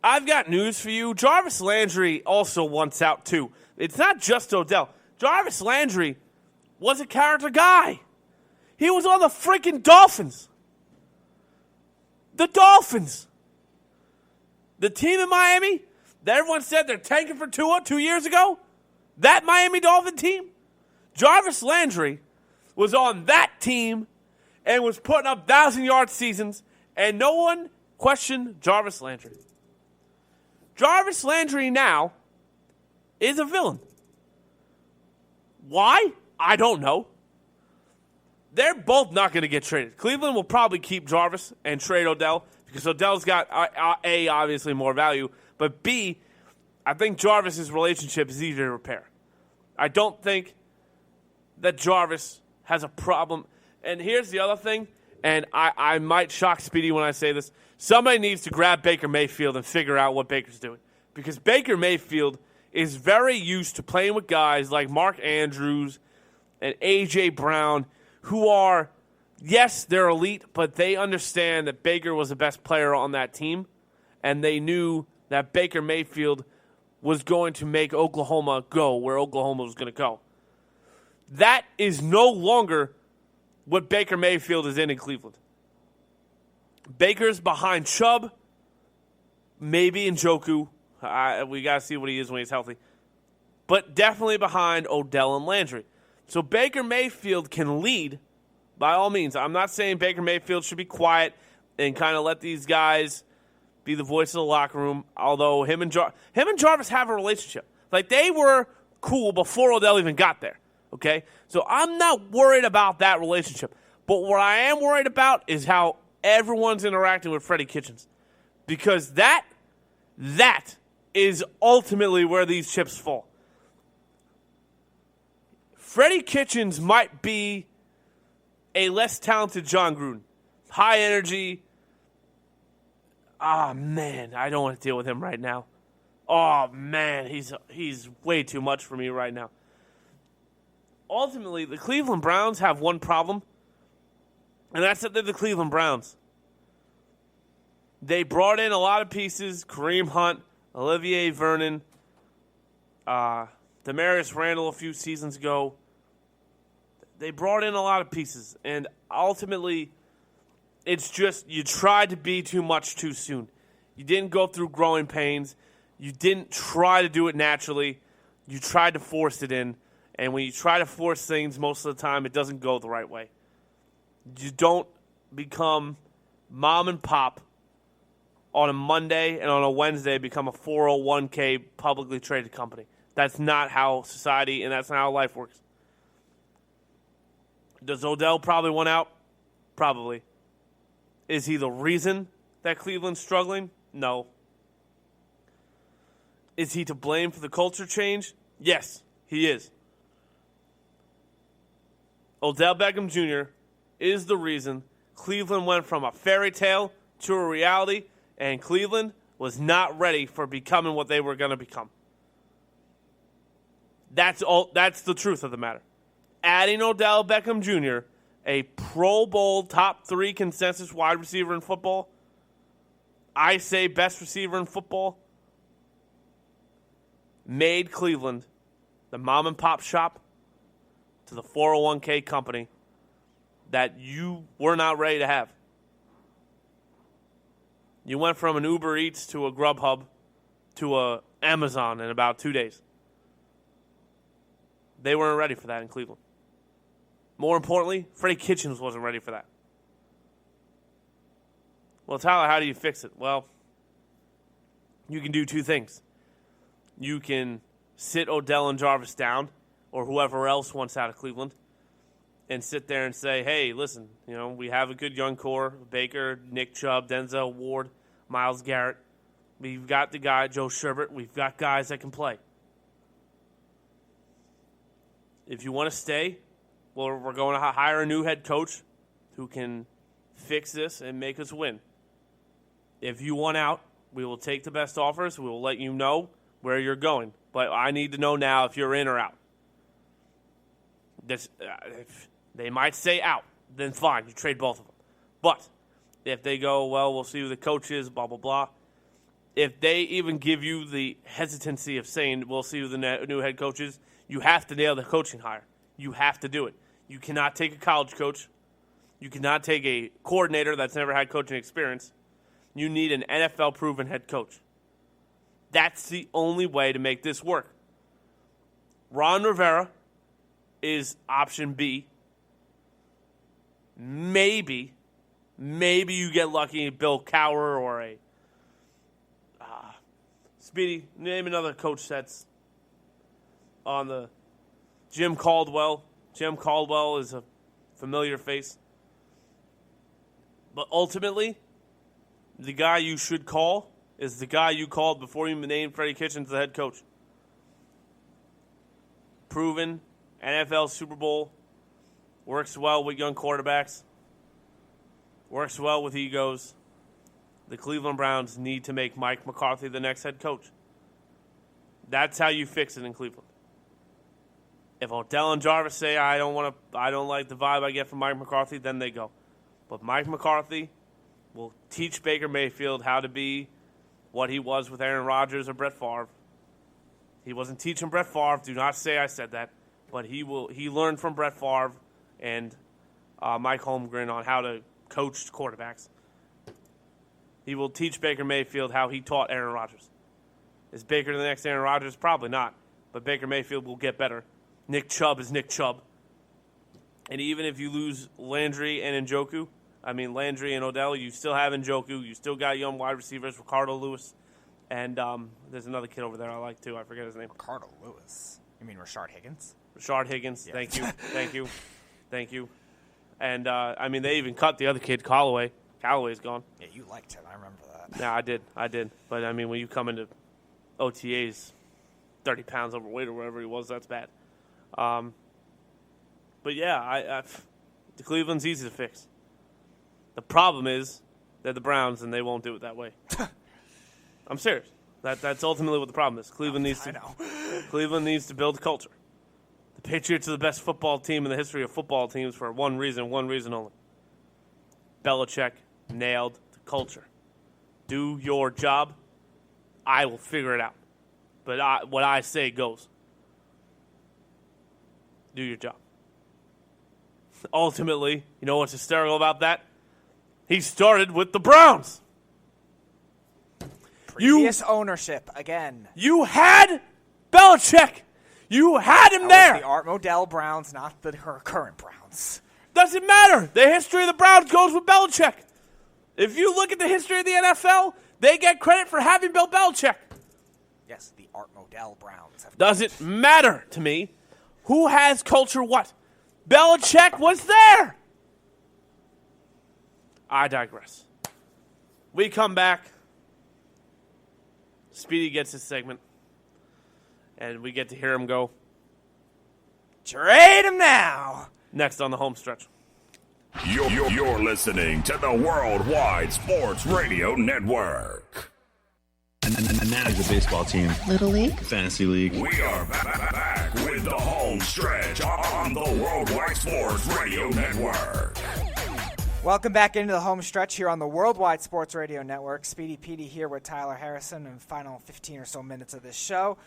I've got news for you. Jarvis Landry also wants out, too. It's not just Odell. Jarvis Landry was a character guy. He was on the freaking Dolphins. The Dolphins. The team in Miami that everyone said they're tanking for Tua 2 years ago. That Miami Dolphin team. Jarvis Landry was on that team and was putting up 1,000-yard seasons, and no one questioned Jarvis Landry. Jarvis Landry now is a villain. Why? I don't know. They're both not going to get traded. Cleveland will probably keep Jarvis and trade Odell because Odell's got, A, obviously more value, but B, I think Jarvis's relationship is easier to repair. I don't think that Jarvis has a problem. And here's the other thing, and I might shock Speedy when I say this. Somebody needs to grab Baker Mayfield and figure out what Baker's doing. Because Baker Mayfield is very used to playing with guys like Mark Andrews and A.J. Brown, who are, yes, they're elite, but they understand that Baker was the best player on that team, and they knew that Baker Mayfield was going to make Oklahoma go where Oklahoma was going to go. That is no longer what Baker Mayfield is in Cleveland. Baker's behind Chubb, maybe Njoku. We got to see what he is when he's healthy. But definitely behind Odell and Landry. So Baker Mayfield can lead by all means. I'm not saying Baker Mayfield should be quiet and kind of let these guys be the voice of the locker room, although him and Jarvis have a relationship. Like, they were cool before Odell even got there, okay? So I'm not worried about that relationship. But what I am worried about is how everyone's interacting with Freddie Kitchens. Because that is ultimately where these chips fall. Freddie Kitchens might be a less talented John Gruden. High energy. Oh, man, I don't want to deal with him right now. Oh, man, he's way too much for me right now. Ultimately, the Cleveland Browns have one problem, and that's that they're the Cleveland Browns. They brought in a lot of pieces, Kareem Hunt, Olivier Vernon, Demarius Randall a few seasons ago. They brought in a lot of pieces, and ultimately, It's just you tried to be too much too soon. You didn't go through growing pains. You didn't try to do it naturally. You tried to force it in. And when you try to force things, most of the time, it doesn't go the right way. You don't become mom and pop on a Monday and on a Wednesday become a 401k publicly traded company. That's not how society and that's not how life works. Does Odell probably want out? Probably. Is he the reason that Cleveland's struggling? No. Is he to blame for the culture change? Yes, he is. Odell Beckham Jr. is the reason Cleveland went from a fairy tale to a reality, and Cleveland was not ready for becoming what they were going to become. That's the truth of the matter. Adding Odell Beckham Jr., a Pro Bowl top 3 consensus wide receiver in football, I say best receiver in football, made Cleveland the mom and pop shop to the 401k company that you were not ready to have. You went from an Uber Eats to a Grubhub to a Amazon in about 2 days. They weren't ready for that in Cleveland. More importantly, Freddie Kitchens wasn't ready for that. Well, Tyler, how do you fix it? Well, you can do 2 things. You can sit Odell and Jarvis down, or whoever else wants out of Cleveland, and sit there and say, hey, listen, we have a good young core, Baker, Nick Chubb, Denzel Ward, Myles Garrett. We've got the guy, Joe Sherbert. We've got guys that can play. If you want to stay, well, we're going to hire a new head coach who can fix this and make us win. If you want out, we will take the best offers. We will let you know where you're going. But I need to know now if you're in or out. If they might say out, then fine, you trade both of them. But if they go, well, we'll see who the coach is, blah, blah, blah. If they even give you the hesitancy of saying, we'll see who the new head coach is, you have to nail the coaching hire. You have to do it. You cannot take a college coach. You cannot take a coordinator that's never had coaching experience. You need an NFL-proven head coach. That's the only way to make this work. Ron Rivera is option B. Maybe you get lucky, Bill Cowher or a Speedy. Name another coach that's on the Jim Caldwell. Jim Caldwell is a familiar face. But ultimately, the guy you should call is the guy you called before you named Freddie Kitchens the head coach. Proven, NFL Super Bowl, works well with young quarterbacks, works well with egos. The Cleveland Browns need to make Mike McCarthy the next head coach. That's how you fix it in Cleveland. If Odell and Jarvis say, I don't like the vibe I get from Mike McCarthy, then they go. But Mike McCarthy will teach Baker Mayfield how to be what he was with Aaron Rodgers or Brett Favre. He wasn't teaching Brett Favre. Do not say I said that. But he learned from Brett Favre and Mike Holmgren on how to coach quarterbacks. He will teach Baker Mayfield how he taught Aaron Rodgers. Is Baker the next Aaron Rodgers? Probably not. But Baker Mayfield will get better. Nick Chubb is Nick Chubb. And even if you lose Landry and Landry and Odell, you still have Njoku. You still got young wide receivers, Ricardo Lewis. And there's another kid over there I like, too. I forget his name. Ricardo Lewis. You mean Rashard Higgins? Rashard Higgins. Yeah. Thank you. Thank you. And, they even cut the other kid, Callaway. Callaway's gone. Yeah, you liked him. I remember that. Yeah, I did. But, when you come into OTAs 30 pounds overweight or whatever he was, that's bad. But, yeah, the Cleveland's easy to fix. The problem is they're the Browns, and they won't do it that way. I'm serious. That's ultimately what the problem is. Cleveland needs to build a culture. The Patriots are the best football team in the history of football teams for one reason only. Belichick nailed the culture. Do your job. I will figure it out. But what I say goes. Do your job. Ultimately, you know what's hysterical about that? He started with the Browns. Previous ownership, again. You had Belichick. You had him there. Was the Art Modell Browns, not the current Browns. Doesn't matter. The history of the Browns goes with Belichick. If you look at the history of the NFL, they get credit for having Bill Belichick. Yes, the Art Modell Browns. Doesn't matter to me. Who has culture what? Belichick was there. I digress. We come back. Speedy gets his segment. And we get to hear him go. Trade him now. Next on the home stretch. You're listening to the Worldwide Sports Radio Network. And manage a baseball team. Little League. Fantasy League. We are back with the home stretch on the Worldwide Sports Radio Network. Welcome back into the home stretch here on the Worldwide Sports Radio Network. Speedy Petey here with Tyler Harrison in the final 15 or so minutes of this show.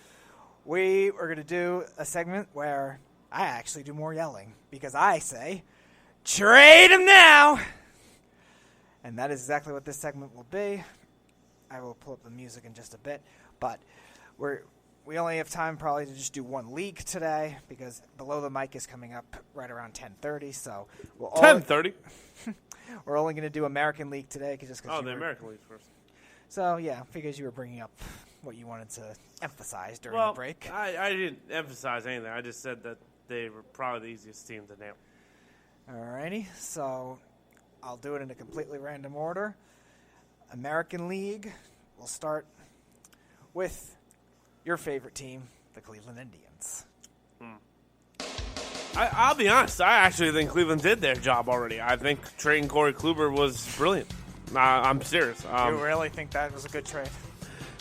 We are going to do a segment where I actually do more yelling because I say, trade him now! And that is exactly what this segment will be. I will pull up the music in just a bit, but we only have time probably to just do one league today because Below the Mic is coming up right around 10:30. So 10:30. We're only going to do American League today, the American League first. So yeah, because you were bringing up what you wanted to emphasize during the break. I didn't emphasize anything. I just said that they were probably the easiest team to nail. Alrighty, so I'll do it in a completely random order. American League, we'll start with your favorite team, the Cleveland Indians. I'll be honest. I actually think Cleveland did their job already. I think trading Corey Kluber was brilliant. I'm serious. You really think that was a good trade?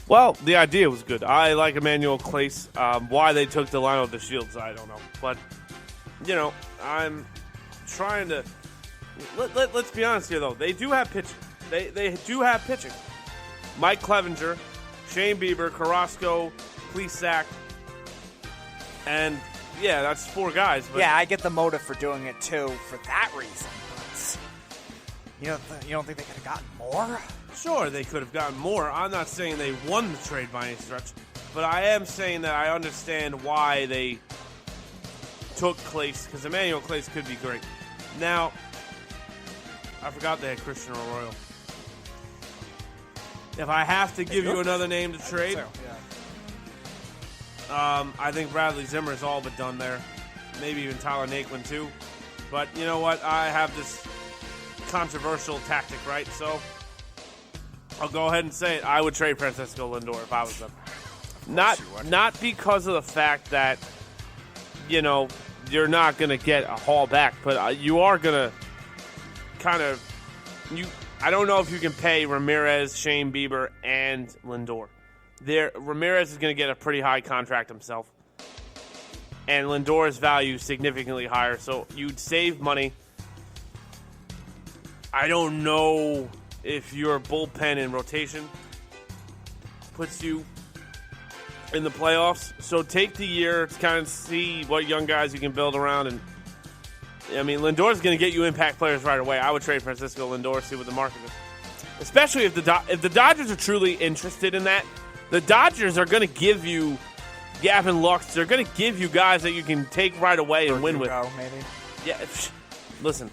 Well, the idea was good. I like Emmanuel Clace. Why they took Delano DeShields, I don't know. But, I'm trying to... Let's be honest here, though. They do have pitching. They do have pitching. Mike Clevenger, Shane Bieber, Carrasco, Plesac, and yeah, that's 4 guys. But yeah, I get the motive for doing it too for that reason. But you don't think they could have gotten more? Sure, they could have gotten more. I'm not saying they won the trade by any stretch, but I am saying that I understand why they took Clace, because Emmanuel Clace could be great. Now, I forgot they had Christian Arroyo. If I have to give you another name to trade, I think Bradley Zimmer is all but done there. Maybe even Tyler Naquin too. But you know what? I have this controversial tactic, right? So I'll go ahead and say it. I would trade Francisco Lindor if I was them. Not because of the fact that, you're not going to get a haul back, but you are going to kind of I don't know if you can pay Ramirez, Shane Bieber, and Lindor. Ramirez is going to get a pretty high contract himself. And Lindor's value is significantly higher, so you'd save money. I don't know if your bullpen and rotation puts you in the playoffs. So take the year to kind of see what young guys you can build around. And Lindor's going to get you impact players right away. I would trade Francisco Lindor, see what the market is. Especially if the Dodgers are truly interested in that. The Dodgers are going to give you Gavin Lux. They're going to give you guys that you can take right away and win with. Maybe. Yeah, listen.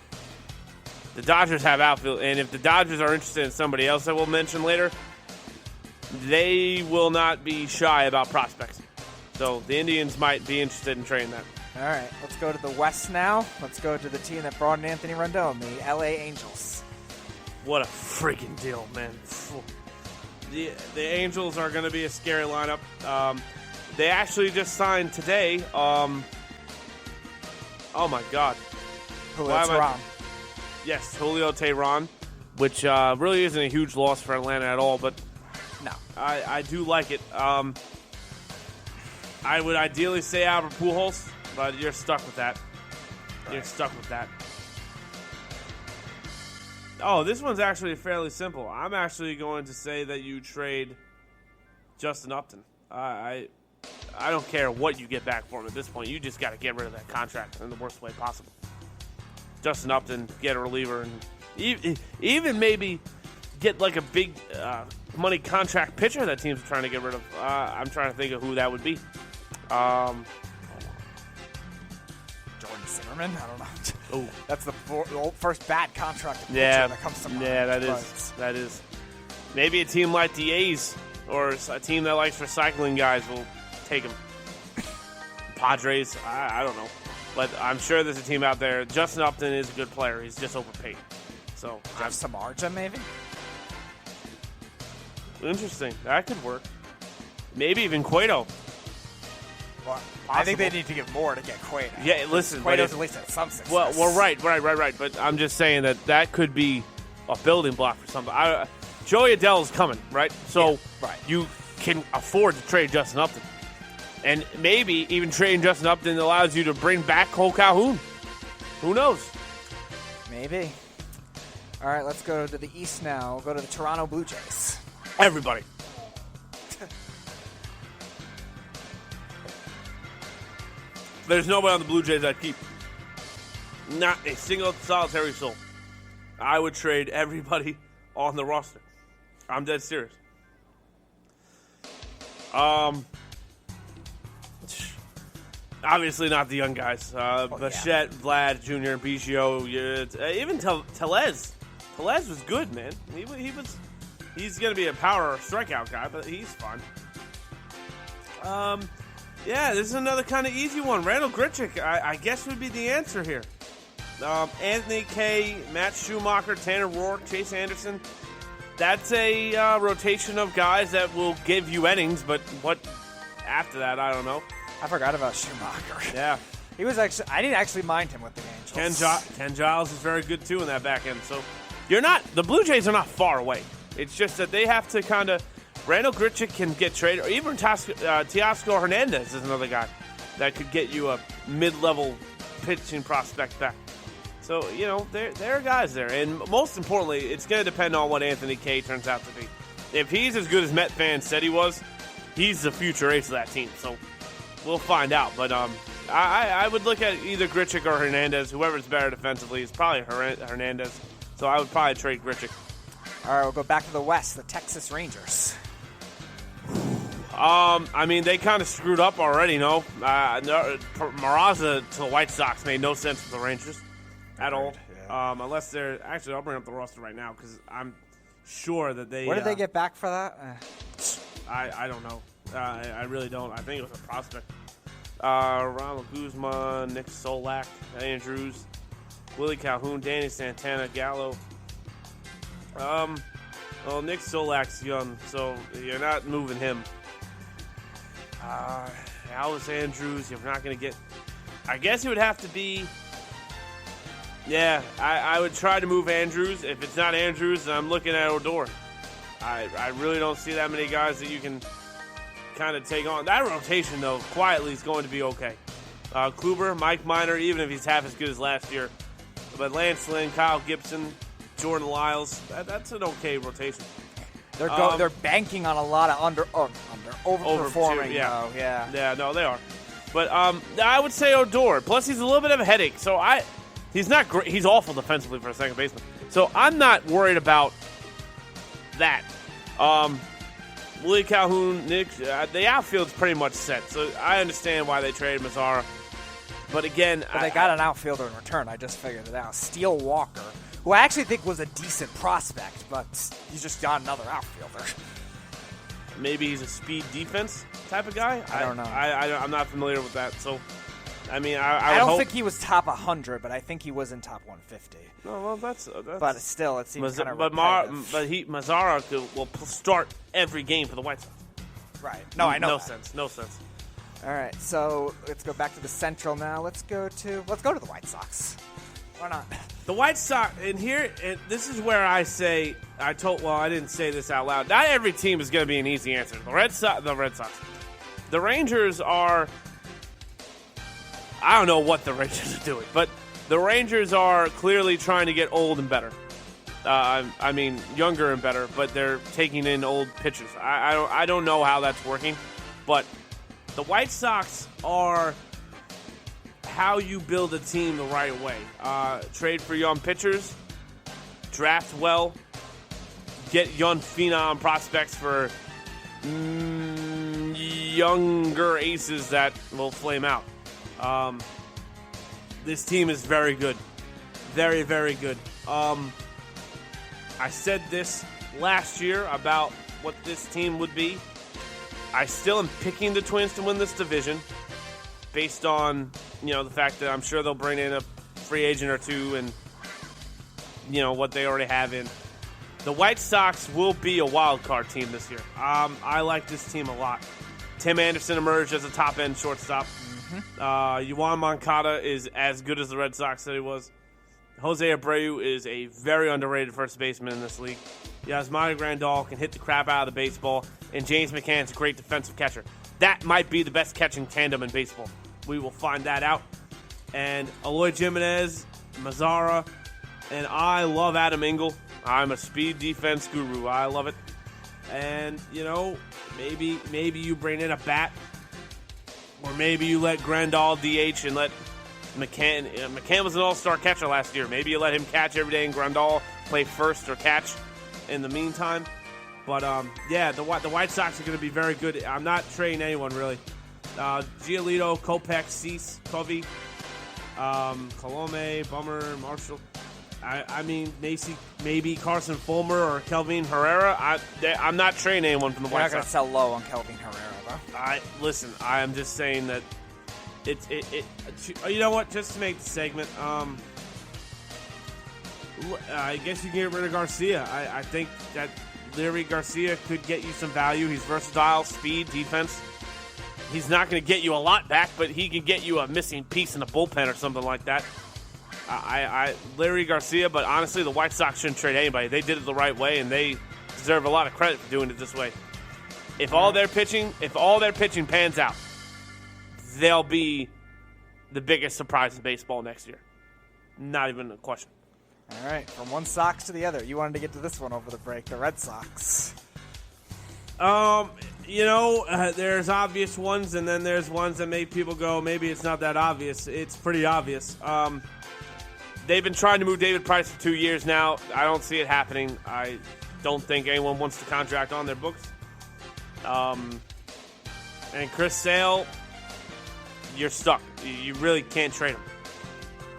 The Dodgers have outfield, and if the Dodgers are interested in somebody else that we'll mention later, they will not be shy about prospects. So the Indians might be interested in trading that. All right, let's go to the West now. Let's go to the team that brought in Anthony Rendon, the LA Angels. What a freaking deal, man. The Angels are going to be a scary lineup. They actually just signed today. Oh, my God. Julio Teheran. Yes, Julio Teheran, which really isn't a huge loss for Atlanta at all, but no, I do like it. I would ideally say Albert Pujols, but you're stuck with that. Right. You're stuck with that. Oh, this one's actually fairly simple. I'm actually going to say that you trade Justin Upton. I don't care what you get back for him at this point. You just got to get rid of that contract in the worst way possible. Justin Upton, get a reliever, and Even maybe get like a big money contract pitcher that teams are trying to get rid of. I'm trying to think of who that would be. Jordan Zimmerman? I don't know. Oh, that's the first bad contract pitcher that comes to mind. Yeah, that is. Maybe a team like the A's or a team that likes recycling guys will take him. Padres, I don't know. But I'm sure there's a team out there. Justin Upton is a good player. He's just overpaid. So Samardzija, maybe? Interesting. That could work. Maybe even Cueto. Well, I think they need to get more to get Cueto. Yeah, listen. Cueto's at least at some success. Well, right. But I'm just saying that could be a building block for something. Joey Adell's coming, right? So you can afford to trade Justin Upton. And maybe even trading Justin Upton allows you to bring back Cole Calhoun. Who knows? Maybe. All right, let's go to the East now. We'll go to the Toronto Blue Jays. Everybody. There's nobody on the Blue Jays I'd keep. Not a single solitary soul. I would trade everybody on the roster. I'm dead serious. Obviously not the young guys. Bichette, Vlad, Jr., Biggio, even Tellez. Tellez was good, man. He's going to be a power strikeout guy, but he's fun. Yeah, this is another kind of easy one. Randall Grichuk, I guess, would be the answer here. Anthony Kay, Matt Schumacher, Tanner Roark, Chase Anderson. That's a rotation of guys that will give you innings, but what after that, I don't know. I forgot about Schumacher. Yeah. He was actually, I didn't actually mind him with the Angels. Ken Giles is very good, too, in that back end. So the Blue Jays are not far away. It's just that they have to kind of, Randall Grichuk can get traded, or even Teoscar Hernandez is another guy that could get you a mid-level pitching prospect back. So, there are guys there. And most importantly, it's going to depend on what Anthony Kay turns out to be. If he's as good as Met fans said he was, he's the future ace of that team. So we'll find out. But I would look at either Grichuk or Hernandez. Whoever's better defensively is probably Hernandez. So I would probably trade Grichuk. All right, we'll go back to the West, the Texas Rangers. They kind of screwed up already, no? Maraza to the White Sox made no sense for the Rangers at all. Yeah. Unless they're... Actually, I'll bring up the roster right now because I'm sure that they... What did they get back for that? I don't know. I really don't. I think it was a prospect. Ronald Guzman, Nick Solak, Andrews, Willie Calhoun, Danny Santana, Gallo. Well, Nick Solak's young, so you're not moving him. Alice Andrews, you're not going to get... I guess it would have to be... Yeah, I would try to move Andrews. If it's not Andrews, I'm looking at Odor. I really don't see that many guys that you can kind of take on. That rotation, though, quietly is going to be okay. Kluber, Mike Minor, even if he's half as good as last year. But Lance Lynn, Kyle Gibson, Jordan Lyles, that's an okay rotation. They're banking on a lot of overperforming. Yeah, no, they are. But I would say Odor. Plus, he's a little bit of a headache. So he's not great. He's awful defensively for a second baseman. So I'm not worried about that. Willie Calhoun, Nick, the outfield's pretty much set. So I understand why they traded Mazzara. But again, they got an outfielder in return. I just figured it out. Steele Walker, who I actually think was a decent prospect, but he's just got another outfielder. Maybe he's a speed defense type of guy. I don't know. I'm not familiar with that. So, I mean, I don't think he was top 100, but I think he was in top 150. No, well, that's but still, it seems kind of Mazzara will start every game for the White Sox. Right. No, I know. No sense. All right, so let's go back to the Central now. Let's go to the White Sox. Why not? The White Sox, and this is where I say, I didn't say this out loud. Not every team is going to be an easy answer. The Red Sox. The Rangers are, I don't know what the Rangers are doing, but the Rangers are clearly trying to get old and better. I mean, younger and better, but they're taking in old pitchers. I don't know how that's working, but the White Sox are how you build a team the right way. Trade for young pitchers, draft well, get young phenom prospects for younger aces that will flame out. This team is very good. Very, very good. I said this last year about what this team would be. I still am picking the Twins to win this division based on, the fact that I'm sure they'll bring in a free agent or two and, what they already have in. The White Sox will be a wild card team this year. I like this team a lot. Tim Anderson emerged as a top-end shortstop. Yoan Moncada is as good as the Red Sox said he was. Jose Abreu is a very underrated first baseman in this league. Yasmani Grandal can hit the crap out of the baseball, and James McCann's a great defensive catcher. That might be the best catching tandem in baseball. We will find that out. And Eloy Jimenez, Mazara, and I love Adam Engel. I'm a speed defense guru. I love it. And, maybe you bring in a bat, or maybe you let Grandal DH and let McCann. McCann was an all-star catcher last year. Maybe you let him catch every day and Grandal play first or catch in the meantime. But, the White Sox are going to be very good. I'm not trading anyone, really. Giolito, Kopech, Cease, Covey, Colome, Bummer, Marshall. Maybe Carson Fulmer or Kelvin Herrera. I'm not trading anyone from the White Sox. You're not going to sell low on Kelvin Herrera, though. Listen, I am just saying that you know what? Just to make the segment, I guess you can get rid of Garcia. I think that Larry Garcia could get you some value. He's versatile, speed, defense. He's not going to get you a lot back, but he can get you a missing piece in the bullpen or something like that. Larry Garcia, but honestly, the White Sox shouldn't trade anybody. They did it the right way, and they deserve a lot of credit for doing it this way. If all their pitching pans out, they'll be the biggest surprise in baseball next year. Not even a question. All right, from one Sox to the other. You wanted to get to this one over the break, the Red Sox. There's obvious ones, and then there's ones that make people go, maybe it's not that obvious. It's pretty obvious. They've been trying to move David Price for 2 years now. I don't see it happening. I don't think anyone wants the contract on their books. And Chris Sale, you're stuck. You really can't trade him.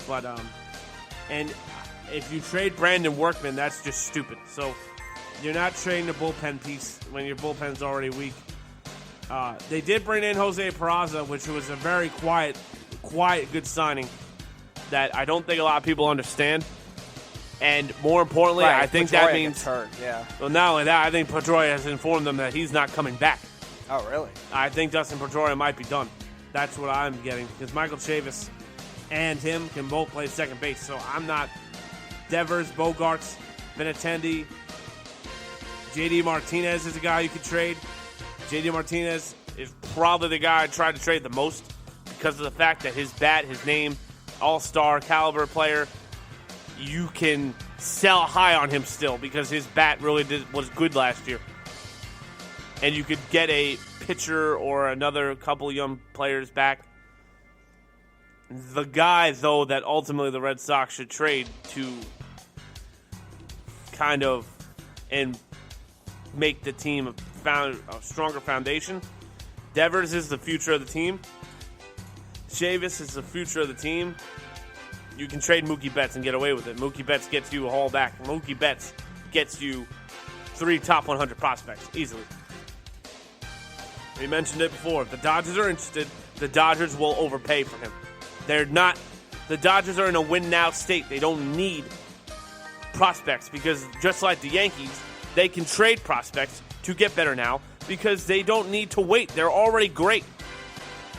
But and if you trade Brandon Workman, that's just stupid. So you're not trading the bullpen piece when your bullpen's already weak. They did bring in Jose Peraza, which was a very quiet, good signing that I don't think a lot of people understand. And more importantly, right, I think Pedroia that means... gets hurt, yeah. Well, not only that, I think Pedroia has informed them that he's not coming back. Oh, really? I think Dustin Pedroia might be done. That's what I'm getting. Because Michael Chavis and him can both play second base. So I'm not... Devers, Bogarts, Benintendi, J.D. Martinez is a guy you could trade. J.D. Martinez is probably the guy I tried to trade the most because of the fact that his bat, his name, all-star caliber player, you can sell high on him still because his bat really was good last year. And you could get a pitcher or another couple young players back. The guy, though, that ultimately the Red Sox should trade to kind of and make the team a stronger foundation. Devers is the future of the team. Chavis is the future of the team. You can trade Mookie Betts and get away with it. Mookie Betts gets you a haul back. Mookie Betts gets you 3 top 100 prospects easily. We mentioned it before. If the Dodgers are interested, the Dodgers will overpay for him. They're not. The Dodgers are in a win-now state. They don't need prospects because just like the Yankees, they can trade prospects to get better now because they don't need to wait. They're already great.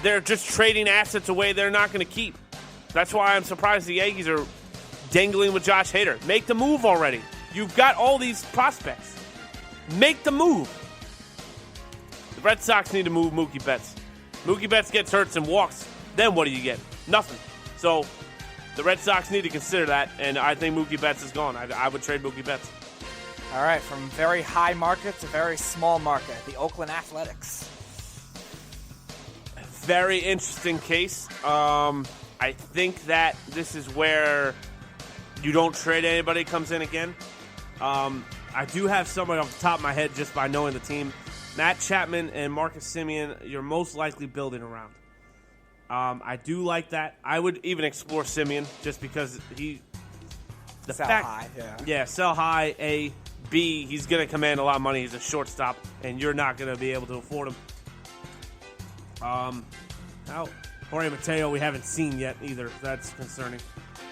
They're just trading assets away they're not going to keep. That's why I'm surprised the Yankees are dangling with Josh Hader. Make the move already. You've got all these prospects. Make the move. The Red Sox need to move Mookie Betts. Mookie Betts gets hurt and walks. Then what do you get? Nothing. So the Red Sox need to consider that, and I think Mookie Betts is gone. I would trade Mookie Betts. All right, from very high market to very small market, the Oakland Athletics. Very interesting case. I think that this is where you don't trade anybody comes in again. I do have somebody off the top of my head just by knowing the team. Matt Chapman and Marcus Semien, you're most likely building around. I do like that. I would even explore Semien just because sell high. Yeah, sell high. A, B, he's going to command a lot of money. He's a shortstop, and you're not going to be able to afford him. Jorge Mateo we haven't seen yet either. That's concerning.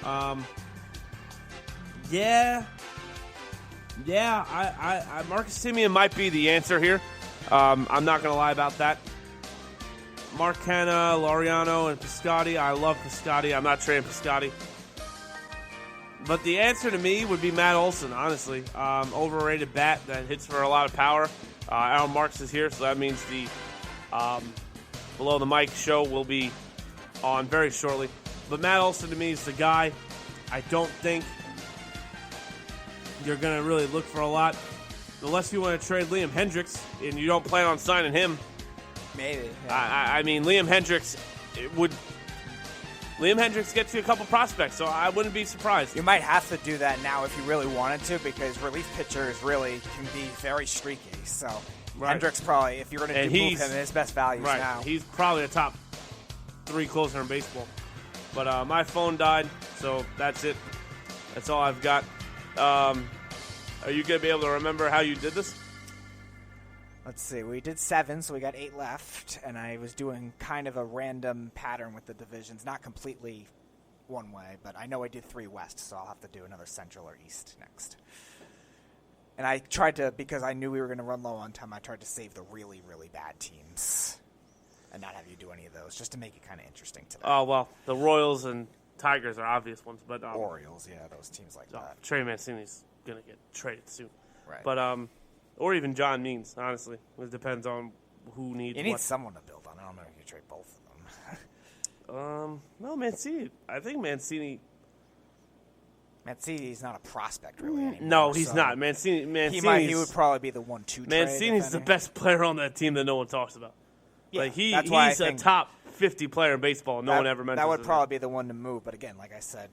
Marcus Semien might be the answer here. I'm not going to lie about that. Mark Canha, Laureano, and Piscotty. I love Piscotty. I'm not trading Piscotty. But the answer to me would be Matt Olson, honestly. Overrated bat that hits for a lot of power. Aaron Marks is here, so that means the Below the Mic show will be on very shortly. But Matt Olson to me is the guy. I don't think you're going to really look for a lot. Unless you want to trade Liam Hendriks and you don't plan on signing him. Maybe. Yeah. I mean, Liam Hendriks gets you a couple prospects, so I wouldn't be surprised. You might have to do that now if you really wanted to, because relief pitchers really can be very streaky. So Hendriks probably, if you're going to move him, his best value is now. He's probably a top 3 closer in baseball. But my phone died, so that's it. That's all I've got. Are you going to be able to remember how you did this? Let's see. We did 7, so we got 8 left, and I was doing kind of a random pattern with the divisions. Not completely one way, but I know I did 3 West, so I'll have to do another Central or East next. And I tried to, because I knew we were going to run low on time, I tried to save the really, really bad teams and not have you do any of those, just to make it kind of interesting today. Oh, well, the Royals and Tigers are obvious ones, but Orioles, yeah, those teams like that. Trey Mancini's going to get traded soon. Right. But or even John Means, honestly. It depends on who needs what. You need someone to build on. I don't know if you trade both of them. No, Mancini. I think Mancini's not a prospect really anymore. No, he's not. Mancini. He would probably be the 1-2 trade. Mancini's the best player on that team that no one talks about. Yeah, like he's a top 50 player in baseball. No one ever mentions that would probably be the one to move. But again, like I said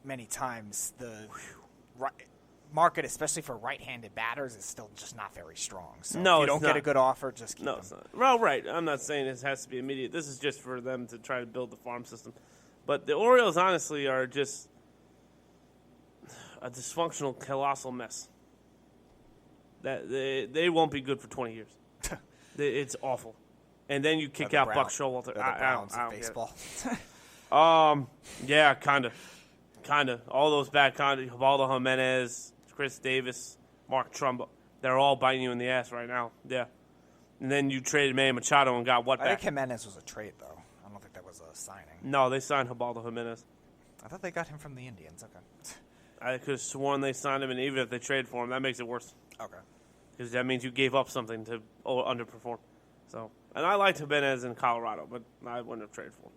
many times, the market, especially for right-handed batters, is still just not very strong. So if you don't get a good offer, just keep them. It's not. Well, right. I'm not saying this has to be immediate. This is just for them to try to build the farm system. But the Orioles, honestly, are just a dysfunctional, colossal mess. That they won't be good for 20 years. It's awful. And then you kick out Buck Showalter. The Browns of baseball. Yeah, kind of. All those bad Ubaldo Jimenez, Chris Davis, Mark Trumbo. They're all biting you in the ass right now. Yeah. And then you traded Manny Machado and got what back? I think Jimenez was a trade, though. I don't think that was a signing. No, they signed Ubaldo Jimenez. I thought they got him from the Indians. Okay. I could have sworn they signed him, and even if they traded for him, that makes it worse. Okay. Because that means you gave up something to underperform. So, and I liked Jimenez in Colorado, but I wouldn't have traded for him.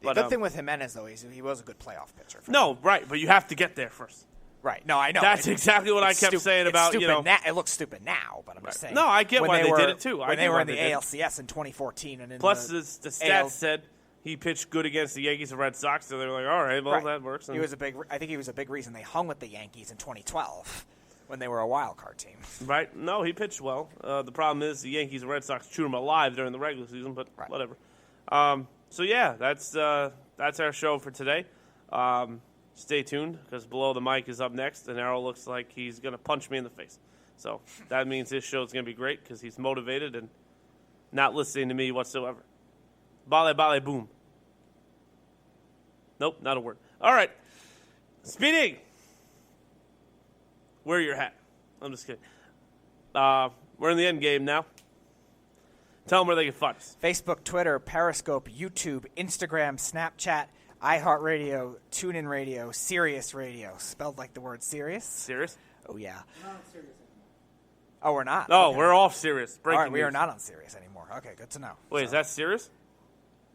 The good thing with Jimenez, though, is he was a good playoff pitcher. Right, but you have to get there first. Right. No, I know. That's exactly what I kept saying about, it looks stupid now, but I'm just saying. No, I get why they did it, too. When they were in the ALCS in 2014. And plus, the stats said he pitched good against the Yankees and Red Sox, so they were like, all right, well, that works. I think he was a big reason they hung with the Yankees in 2012 when they were a wild card team. Right. No, he pitched well. The problem is the Yankees and Red Sox chewed him alive during the regular season, but whatever. So, yeah, that's our show for today. Stay tuned, because Below the Mic is up next, and Errol looks like he's going to punch me in the face. So that means this show is going to be great, because he's motivated and not listening to me whatsoever. Bale, bale, boom. Nope, not a word. All right. Speedy, wear your hat. I'm just kidding. We're in the end game now. Tell them where they can find us. Facebook, Twitter, Periscope, YouTube, Instagram, Snapchat, iHeartRadio, TuneIn Radio, Sirius Radio. Spelled like the word serious. Serious? Oh, yeah. We're not on Sirius anymore. Oh, we're not? No, okay. We're off Sirius. All right, we are not on Sirius anymore. Okay, good to know. Wait, is that Sirius?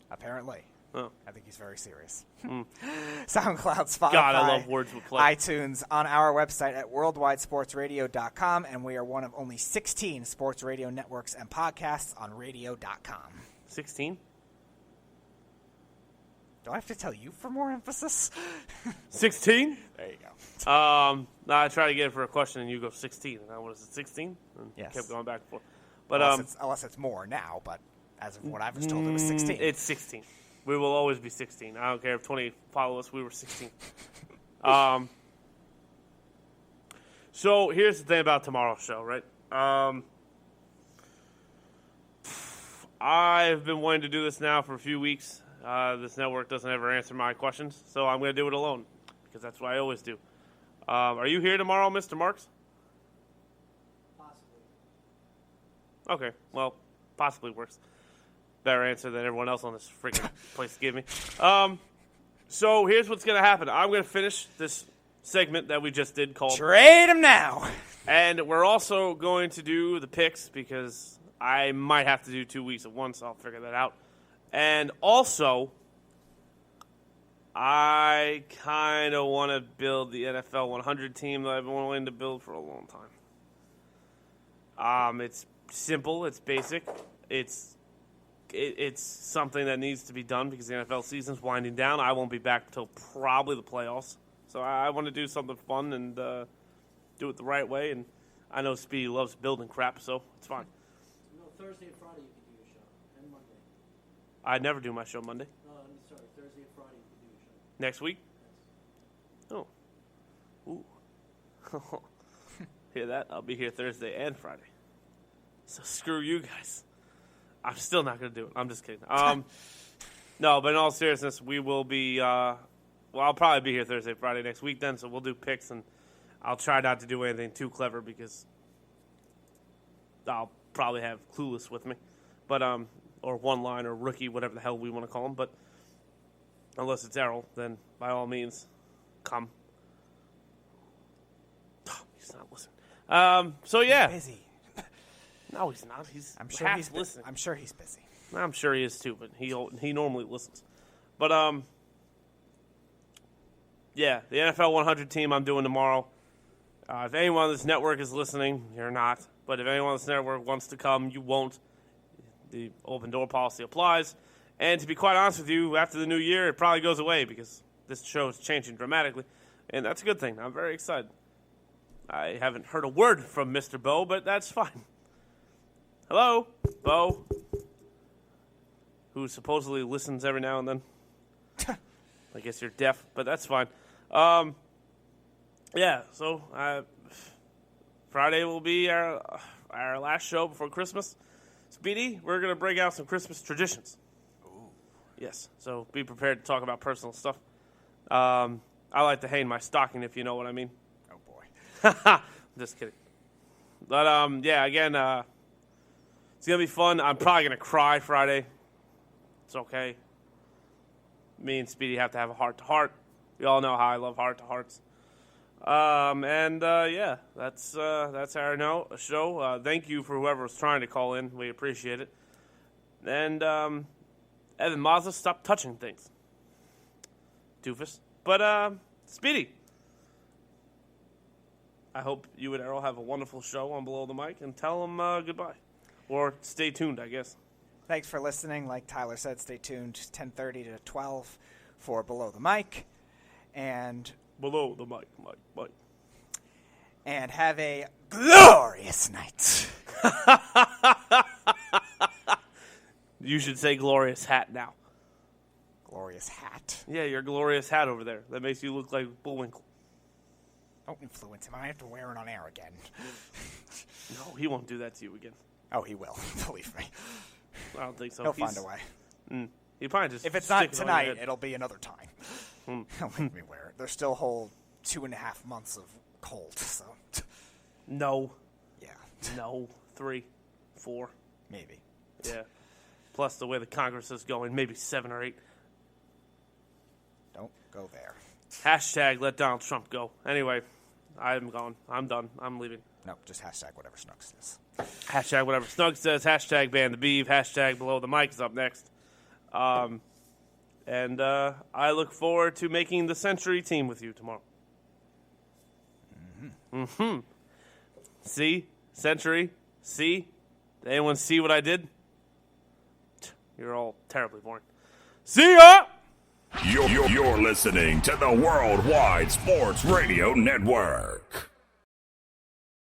Apparently. Oh. I think he's very serious. SoundCloud, Spotify, God, I love words with play. iTunes, on our website at worldwidesportsradio.com, and we are one of only 16 sports radio networks and podcasts on radio.com. 16? Do I have to tell you for more emphasis? 16? There you go. I tried to get it for a question, and you go 16. And what is it, 16? And yes. Kept going back and forth. But unless it's more now, but as of what I was told, it was 16. It's 16. We will always be 16. I don't care if 20 follow us. We were 16. So here's the thing about tomorrow's show, right? I've been wanting to do this now for a few weeks. This network doesn't ever answer my questions, so I'm going to do it alone because that's what I always do. Are you here tomorrow, Mr. Marks? Possibly. Okay, well, possibly works. Better answer than everyone else on this freaking place gave me. So here's what's going to happen. I'm going to finish this segment that we just did called Trade Him Now. And we're also going to do the picks because I might have to do 2 weeks at once. I'll figure that out. And also, I kind of want to build the NFL 100 team that I've been wanting to build for a long time. It's simple. It's basic. It's something that needs to be done because the NFL season's winding down. I won't be back until probably the playoffs. So I want to do something fun and do it the right way. And I know Speedy loves building crap, so it's fine. No, Thursday and Friday you can do your show, and Monday. I never do my show Monday. No, I'm sorry. Thursday and Friday you can do your show. Next week? Oh. Ooh. Hear that? I'll be here Thursday and Friday. So screw you guys. I'm still not going to do it. I'm just kidding. No, but in all seriousness, we will be I'll probably be here Thursday, Friday next week then, so we'll do picks, and I'll try not to do anything too clever because I'll probably have Clueless with me, but or One Line or Rookie, whatever the hell we want to call him. But unless it's Errol, then by all means, come. Oh, he's not listening. So yeah, He's busy. No, he's not. I'm sure he's listening. I'm sure he's busy. I'm sure he is too, but he normally listens. But yeah, the NFL 100 team I'm doing tomorrow. If anyone on this network is listening, you're not. But if anyone on this network wants to come, you won't. The open door policy applies. And to be quite honest with you, after the new year, it probably goes away because this show is changing dramatically. And that's a good thing. I'm very excited. I haven't heard a word from Mr. Bo, but that's fine. Hello, Bo, who supposedly listens every now and then. I guess you're deaf, but that's fine. Yeah, so Friday will be our last show before Christmas. Speedy, we're going to break out some Christmas traditions. Ooh. Yes, so be prepared to talk about personal stuff. I like to hang my stocking, if you know what I mean. Oh, boy. Just kidding. But, yeah, again, it's going to be fun. I'm probably going to cry Friday. It's okay. Me and Speedy have to have a heart-to-heart. We all know how I love heart-to-hearts. Yeah, that's our show. Thank you for whoever was trying to call in. We appreciate it. And Evan Mazza, stop touching things. Doofus. But, Speedy, I hope you and Errol have a wonderful show on Below the Mic, and tell them goodbye. Or stay tuned, I guess. Thanks for listening. Like Tyler said, stay tuned 10:30 to 12 for Below the Mic. And Below the Mic. And have a glorious night. You should say glorious hat now. Glorious hat? Yeah, your glorious hat over there. That makes you look like Bullwinkle. Don't influence him. I have to wear it on air again. No, he won't do that to you again. Oh, he will. Believe me. I don't think so. He'll find a way. He probably just if it's not tonight, it'll be another time. He'll make me wear it. There's still a whole 2.5 months of cold, so. No. Yeah. No. 3, 4. Maybe. Yeah. Plus the way the Congress is going, maybe 7 or 8. Don't go there. Hashtag let Donald Trump go. Anyway, I'm gone. I'm done. I'm leaving. Nope, just hashtag whatever Snug says. Hashtag whatever Snug says. Hashtag ban the beef. Hashtag below the mic is up next. And I look forward to making the Century team with you tomorrow. Mm-hmm. See? Century? See? Did anyone see what I did? You're all terribly boring. See ya! You're listening to the Worldwide Sports Radio Network.